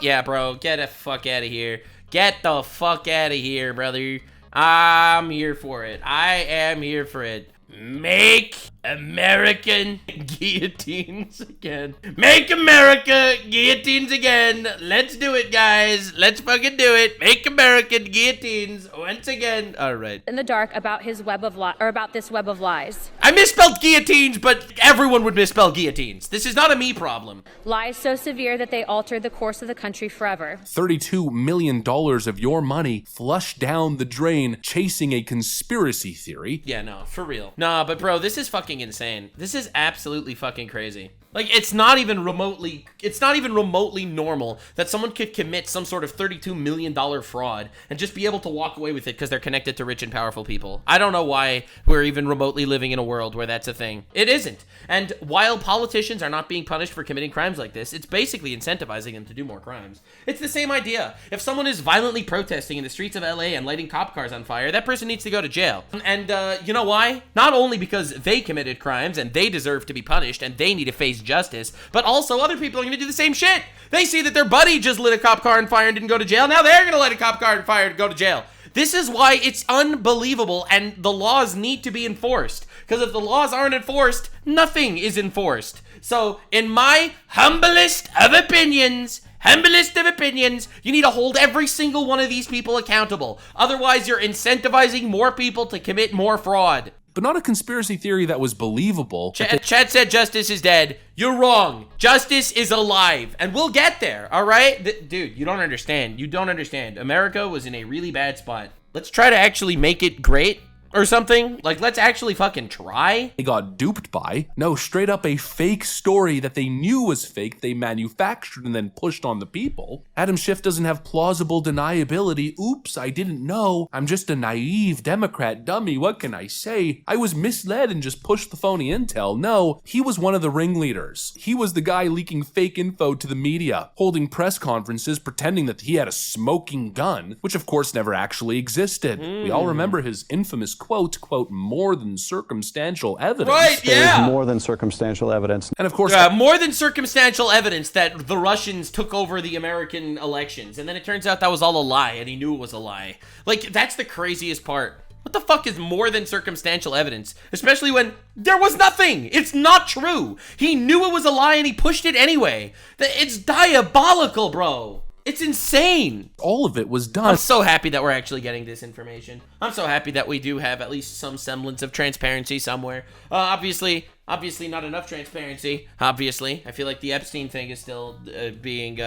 Yeah, bro, get the fuck out of here. Get the fuck out of here, brother. I'm here for it. I am here for it. Make American guillotines again. Make America guillotines again. Let's do it, guys. Let's fucking do it. Make American guillotines once again. All right. the dark about his web of about this web of lies. I misspelled guillotines, but everyone would misspell guillotines. This is not a me problem. Lies so severe that they altered the course of the country forever. $32 million of your money flushed down the drain chasing a conspiracy theory. Yeah, no, for real. Nah, but bro, this is fucking insane. This is absolutely fucking crazy. Like, it's not even remotely normal that someone could commit some sort of $32 million fraud and just be able to walk away with it because they're connected to rich and powerful people. I don't know why we're even remotely living in a world where that's a thing. It isn't. And while politicians are not being punished for committing crimes like this, it's basically incentivizing them to do more crimes. It's the same idea. If someone is violently protesting in the streets of LA and lighting cop cars on fire, that person needs to go to jail. And you know why? Not only because they committed crimes and they deserve to be punished and they need to face justice, but also other people are going to do the same shit. They see that their buddy just lit a cop car on fire and didn't go to jail. Now they're going to light a cop car on fire and go to jail. This is why it's unbelievable and the laws need to be enforced. Because if the laws aren't enforced, nothing is enforced. So in my humblest of opinions, you need to hold every single one of these people accountable. Otherwise, you're incentivizing more people to commit more fraud. But not a conspiracy theory that was believable. Chad said justice is dead. You're wrong. Justice is alive. And we'll get there, all right? Dude, you don't understand. You don't understand. America was in a really bad spot. Let's try to actually make it great. Or something. Like, let's actually fucking try. They got duped by. No, straight up a fake story that they knew was fake, they manufactured and then pushed on the people. Adam Schiff doesn't have plausible deniability. Oops, I didn't know. I'm just a naive Democrat dummy. What can I say? I was misled and just pushed the phony intel. No, he was one of the ringleaders. He was the guy leaking fake info to the media, holding press conferences pretending that he had a smoking gun, which of course never actually existed. We all remember his infamous quote, more than circumstantial evidence. Right, yeah. There's more than circumstantial evidence. And of course, more than circumstantial evidence that the Russians took over the American elections. And then it turns out that was all a lie, and he knew it was a lie. Like, that's the craziest part. What the fuck is more than circumstantial evidence? Especially when there was nothing. It's not true. He knew it was a lie, and he pushed it anyway. It's diabolical, bro. It's insane. All of it was done. I'm so happy that we're actually getting this information. I'm so happy that we do have at least some semblance of transparency somewhere. Obviously not enough transparency. Obviously, I feel like the Epstein thing is still being.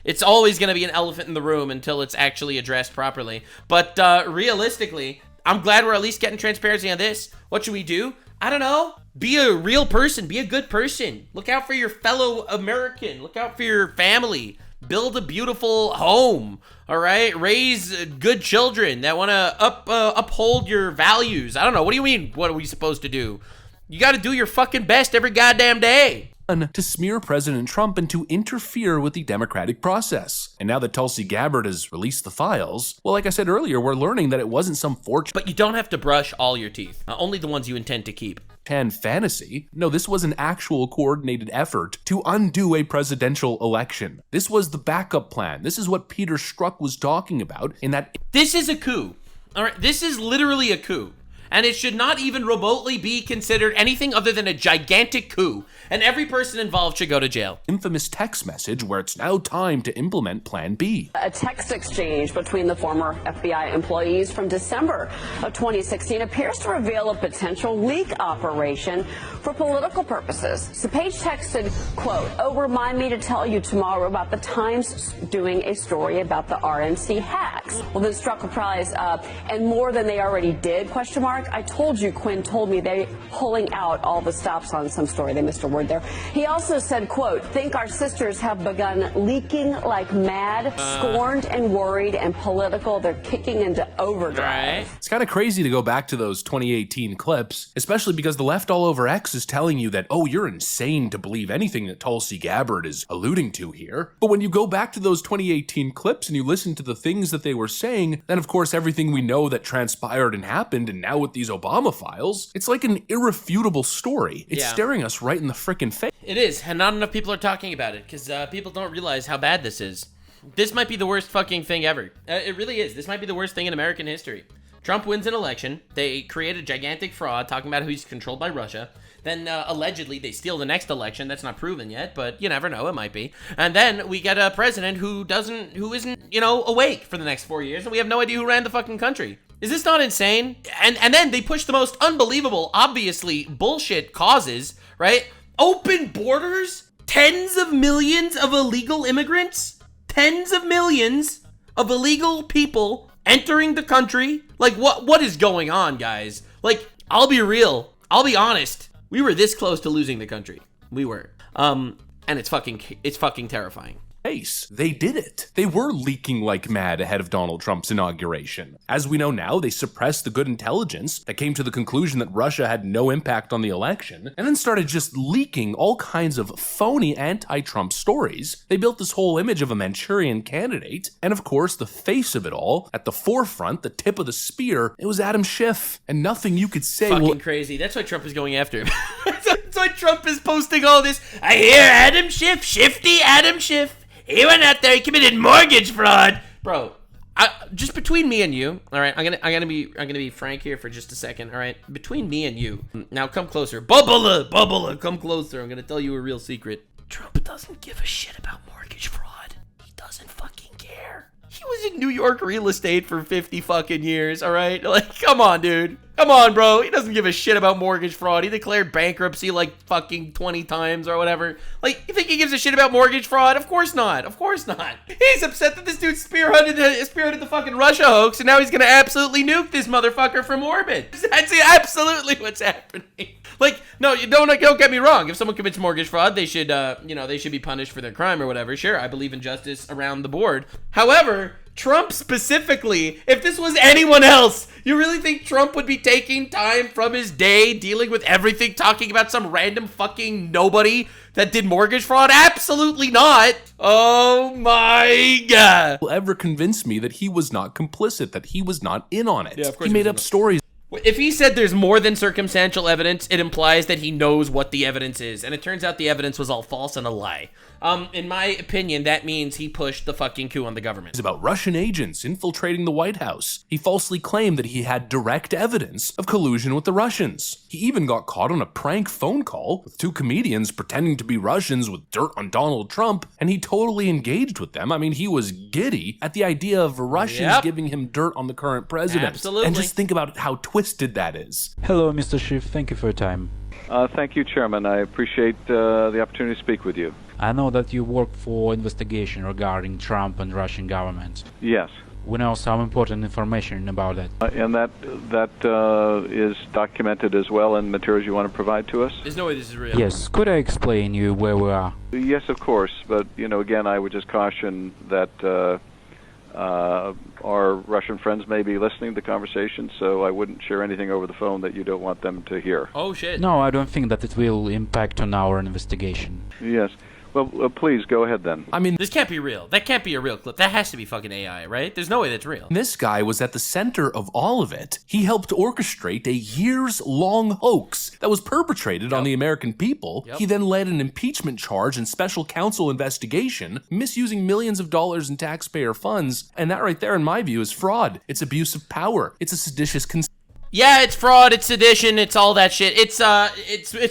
It's always going to be an elephant in the room until it's actually addressed properly. But realistically, I'm glad we're at least getting transparency on this. What should we do? I don't know. Be a real person. Be a good person. Look out for your fellow American. Look out for your family. Build a beautiful home, all right? Raise good children that want to uphold your values. I don't know. What do you mean, what are we supposed to do? You got to do your fucking best every goddamn day. To smear President Trump and to interfere with the democratic process. And now that Tulsi Gabbard has released the files, well, like I said earlier, we're learning that it wasn't some fortune. But you don't have to brush all your teeth. Only the ones you intend to keep. And fantasy. No, this was an actual coordinated effort to undo a presidential election. This was the backup plan. This is what Peter Strzok was talking about in that. This is a coup. All right, this is literally a coup. And it should not even remotely be considered anything other than a gigantic coup. And every person involved should go to jail. Infamous text message where it's now time to implement Plan B. A text exchange between the former FBI employees from December of 2016 appears to reveal a potential leak operation for political purposes. The page texted, quote, "Oh, remind me to tell you tomorrow about the Times doing a story about the RNC hacks." Well, then struck a prize, and more than they already did, question mark. I told you, Quinn told me they pulling out all the stops on some story. They missed a word there. He also said, quote, "Think our sisters have begun leaking like mad, scorned and worried and political. They're kicking into overdrive." It's kind of crazy to go back to those 2018 clips, especially because the left all over X is telling you that, oh, you're insane to believe anything that Tulsi Gabbard is alluding to here. But when you go back to those 2018 clips and you listen to the things that they were saying, then of course everything we know that transpired and happened, and now with these Obama files, it's like an irrefutable story. It's staring us right in the frickin' face. It is, and not enough people are talking about it, because people don't realize how bad this is. This might be the worst fucking thing ever. It really is. This might be the worst thing in American history. Trump wins an election. They create a gigantic fraud talking about how he's controlled by Russia. Then allegedly they steal the next election. That's not proven yet, but you never know. It might be. And then we get a president who isn't, awake for the next 4 years, and we have no idea who ran the fucking country. Is this not insane? And then they push the most unbelievable, obviously bullshit causes, right? Open borders, tens of millions of illegal immigrants, tens of millions of illegal people entering the country. Like, what is going on, guys? Like, I'll be real. I'll be honest. We were this close to losing the country. We were. And it's fucking terrifying. They did it. They were leaking like mad ahead of Donald Trump's inauguration. As we know now, they suppressed the good intelligence that came to the conclusion that Russia had no impact on the election, and then started just leaking all kinds of phony anti-Trump stories. They built this whole image of a Manchurian candidate, and of course, the face of it all, at the forefront, the tip of the spear, it was Adam Schiff, and nothing you could say Fucking crazy. That's why Trump is going after him. That's why Trump is posting all this. I hear Adam Schiff, shifty Adam Schiff. He went out there, he committed mortgage fraud. Bro, just between me and you, all right, I'm gonna be frank here for just a second, all right? Between me and you, now come closer. Bubba, come closer. I'm gonna tell you a real secret. Trump doesn't give a shit about mortgage fraud. He doesn't fucking care. He was in New York real estate for 50 fucking years, all right? Like, come on, dude. Come on, bro. He doesn't give a shit about mortgage fraud. He declared bankruptcy like fucking 20 times or whatever. Like, you think he gives a shit about mortgage fraud? Of course not. Of course not. He's upset that this dude spearheaded the fucking Russia hoax, and now he's gonna absolutely nuke this motherfucker from orbit. That's absolutely what's happening. Like, no, don't get me wrong. If someone commits mortgage fraud, they should, they should be punished for their crime or whatever. Sure, I believe in justice around the board. However, Trump specifically, if this was anyone else, you really think Trump would be taking time from his day dealing with everything, talking about some random fucking nobody that did mortgage fraud? Absolutely not. Oh my God. Will ever convince me that he was not complicit, that he was not in on it. Yeah, of course he made up stories. If he said there's more than circumstantial evidence, it implies that he knows what the evidence is. And it turns out the evidence was all false and a lie. In my opinion, that means he pushed the fucking coup on the government. It's about Russian agents infiltrating the White House. He falsely claimed that he had direct evidence of collusion with the Russians. He even got caught on a prank phone call with two comedians pretending to be Russians with dirt on Donald Trump, and he totally engaged with them. I mean, he was giddy at the idea of Russians giving him dirt on the current president. Absolutely. And just think about how twisted that is. Hello, Mr. Schiff. Thank you for your time. Thank you, Chairman. I appreciate the opportunity to speak with you. I know that you work for investigation regarding Trump and Russian government. Yes. We know some important information about that. And that is documented as well in materials you want to provide to us? There's no way this is real. Yes. Could I explain you where we are? Yes, of course. But, again, I would just caution that our Russian friends may be listening to the conversation, so I wouldn't share anything over the phone that you don't want them to hear. Oh, shit. No, I don't think that it will impact on our investigation. Yes. Well, please, go ahead then. I mean, this can't be real. That can't be a real clip. That has to be fucking AI, right? There's no way that's real. This guy was at the center of all of it. He helped orchestrate a years-long hoax that was perpetrated on the American people. He then led an impeachment charge and special counsel investigation, misusing millions of dollars in taxpayer funds. And that right there, in my view, is fraud. It's abuse of power. It's a seditious Yeah, it's fraud, it's sedition, it's all that shit. It's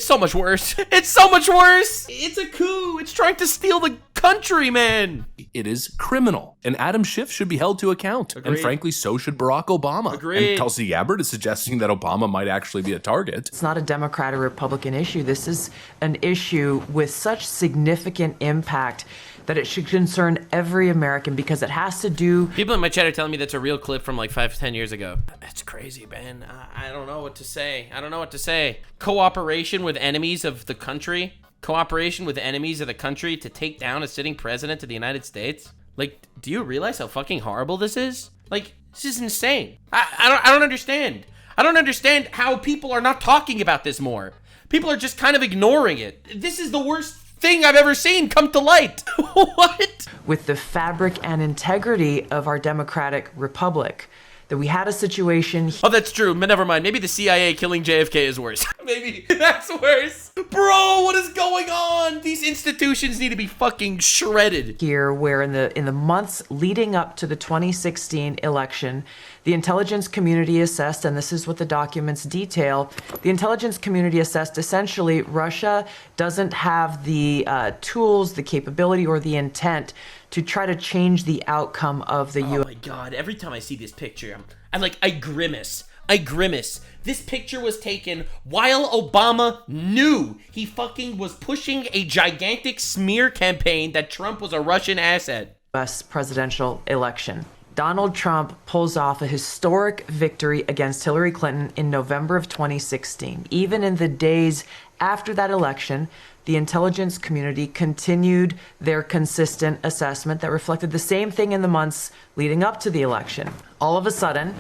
so much worse. It's so much worse. It's a coup. It's trying to steal the country, man. It is criminal. And Adam Schiff should be held to account. Agreed. And frankly, so should Barack Obama. Agreed. And Tulsi Gabbard is suggesting that Obama might actually be a target. It's not a Democrat or Republican issue. This is an issue with such significant impact that it should concern every American because it has to do... People in my chat are telling me that's a real clip from like 5 to 10 years ago. That's crazy, man. I don't know what to say. I don't know what to say. Cooperation with enemies of the country? Cooperation with enemies of the country to take down a sitting president of the United States? Like, do you realize how fucking horrible this is? Like, this is insane. I don't understand. I don't understand how people are not talking about this more. People are just kind of ignoring it. This is the worst thing I've ever seen come to light. What? With the fabric and integrity of our democratic republic. That we had a situation... Oh, that's true. But never mind. Maybe the CIA killing JFK is worse. Maybe that's worse. Bro, what is going on? The These institutions need to be fucking shredded. Here, where in the months leading up to the 2016 election, the intelligence community assessed, and this is what the documents detail, the intelligence community assessed essentially Russia doesn't have the tools, the capability, or the intent to try to change the outcome of the U.S. Oh my god, every time I see this picture, I grimace. I grimace. This picture was taken while Obama knew he fucking was pushing a gigantic smear campaign that Trump was a Russian asset. U.S. presidential election. Donald Trump pulls off a historic victory against Hillary Clinton in November of 2016. Even in the days after that election, the intelligence community continued their consistent assessment that reflected the same thing in the months leading up to the election. All of a sudden,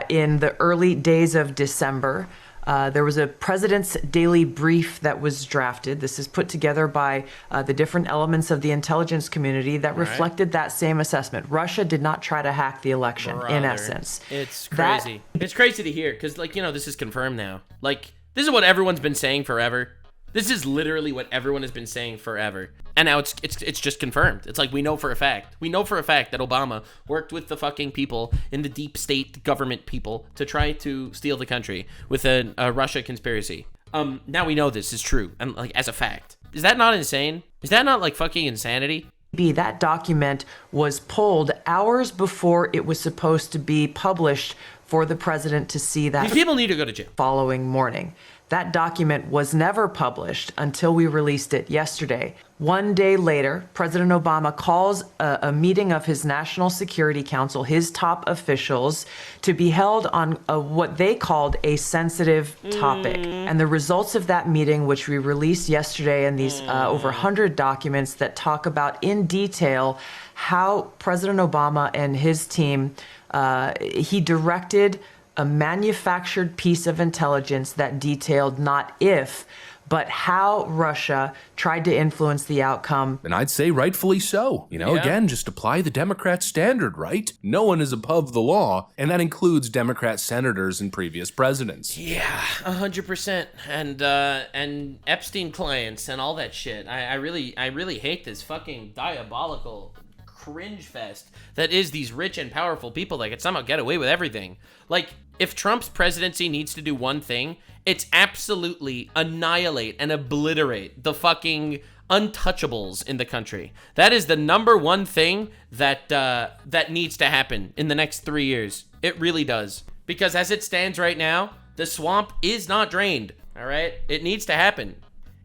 in the early days of December, there was a president's daily brief that was drafted. This is put together by the different elements of the intelligence community that reflected that same assessment. Russia did not try to hack the election, in essence. It's crazy. It's crazy to hear, because, like, you know, this is confirmed now. Like, this is what everyone's been saying forever. This is literally what everyone has been saying forever. And now it's just confirmed. It's like, we know for a fact. We know for a fact that Obama worked with the fucking people in the deep state government people to try to steal the country with a Russia conspiracy. Now we know this is true, and like, as a fact. Is that not insane? Is that not like fucking insanity? That document was pulled hours before it was supposed to be published for the president to see that. These people need to go to jail. Following morning. That document was never published until we released it yesterday. One day later, President Obama calls a meeting of his National Security Council, his top officials, to be held on what they called a sensitive topic. And the results of that meeting, which we released yesterday, and these over 100 documents that talk about in detail how President Obama and his team, he directed a manufactured piece of intelligence that detailed not if, but how Russia tried to influence the outcome. And I'd say rightfully so. You know, again, just apply the Democrat standard, right? No one is above the law, and that includes Democrat senators and previous presidents. Yeah, 100%. And Epstein clients and all that shit. I really hate this fucking diabolical cringe fest that is these rich and powerful people that can somehow get away with everything. Like, if Trump's presidency needs to do one thing, it's absolutely annihilate and obliterate the fucking untouchables in the country. That is the number one thing that needs to happen in the next 3 years. It really does. Because as it stands right now, the swamp is not drained, all right? It needs to happen.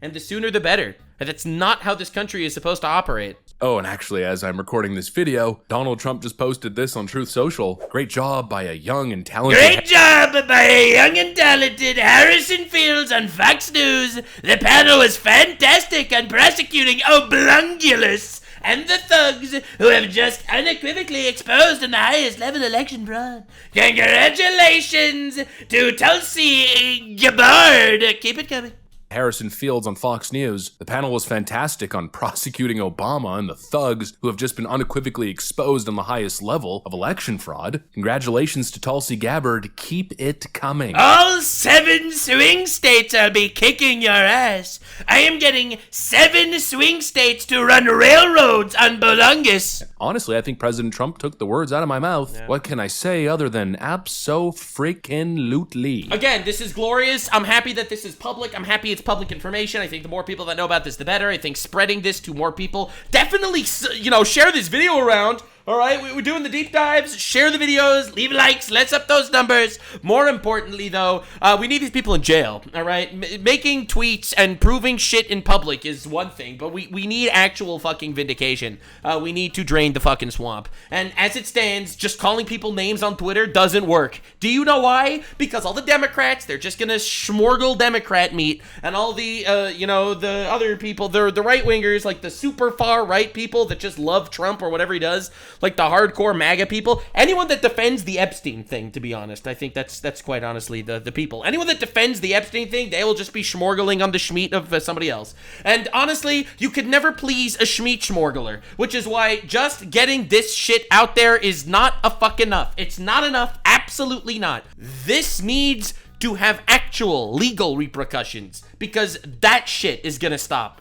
And the sooner the better. And that's not how this country is supposed to operate. Oh, and actually, as I'm recording this video, Donald Trump just posted this on Truth Social. Great job by a young and talented... Great job by a young and talented Harrison Fields on Fox News. The panel was fantastic on prosecuting Oblongulus and the thugs who have just unequivocally exposed in the highest level election fraud. Congratulations to Tulsi Gabbard. Keep it coming. Harrison Fields on Fox News. The panel was fantastic on prosecuting Obama and the thugs who have just been unequivocally exposed on the highest level of election fraud. Congratulations to Tulsi Gabbard. Keep it coming. All 7 swing states will be kicking your ass. I am getting 7 swing states to run railroads on Bolongus. Honestly, I think President Trump took the words out of my mouth. Yeah. What can I say other than abso-freaking-lutely? Again, this is glorious. I'm happy that this is public. I'm happy it's public information. I think the more people that know about this, the better. I think spreading this to more people, definitely, you know, share this video around. All right, we're doing the deep dives. Share the videos, leave likes, let's up those numbers. More importantly, though, we need these people in jail. All right, making tweets and proving shit in public is one thing, but we need actual fucking vindication. We need to drain the fucking swamp. And as it stands, just calling people names on Twitter doesn't work. Do you know why? Because all the Democrats, they're just gonna schmorgle Democrat meat, and all the, you know, the other people, the right wingers, like the super far right people that just love Trump or whatever he does. Like the hardcore MAGA people, anyone that defends the Epstein thing, to be honest, I think that's quite honestly the people. Anyone that defends the Epstein thing, they will just be schmorgling on the schmeat of somebody else. And honestly, you could never please a schmeat schmorgler, which is why just getting this shit out there is not a fuck enough. It's not enough, absolutely not. This needs to have actual legal repercussions, because that shit is gonna stop.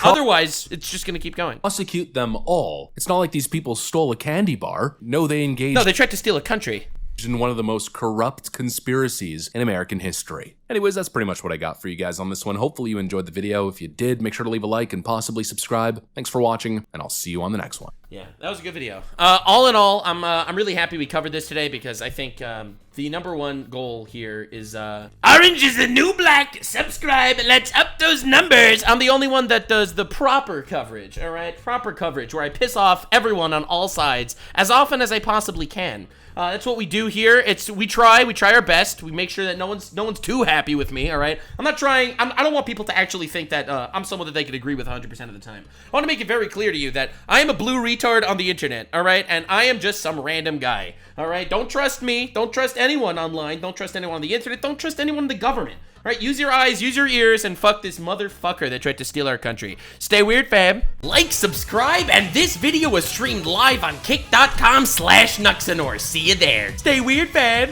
Otherwise, it's just gonna keep going. Prosecute them all. It's not like these people stole a candy bar. No, they engaged. No, they tried to steal a country. In one of the most corrupt conspiracies in American history. Anyways, that's pretty much what I got for you guys on this one. Hopefully you enjoyed the video. If you did, make sure to leave a like and possibly subscribe. Thanks for watching, and I'll see you on the next one. Yeah, that was a good video. All in all, I'm really happy we covered this today because I think the #1 goal here is orange is the new black. Subscribe and let's up those numbers. I'm the only one that does the proper coverage, all right? Proper coverage where I piss off everyone on all sides as often as I possibly can. That's what we do here. We try our best. We make sure that no one's too happy with me, all right? I'm not trying, I don't want people to actually think that I'm someone that they could agree with 100% of the time. I want to make it very clear to you that I am a blue retard on the internet, all right? And I am just some random guy, all right? Don't trust me. Don't trust anyone online. Don't trust anyone on the internet. Don't trust anyone in the government. All right, use your eyes, use your ears, and fuck this motherfucker that tried to steal our country. Stay weird, fam. Like, subscribe, and this video was streamed live on kick.com/Nuxanor. See you there. Stay weird, fam.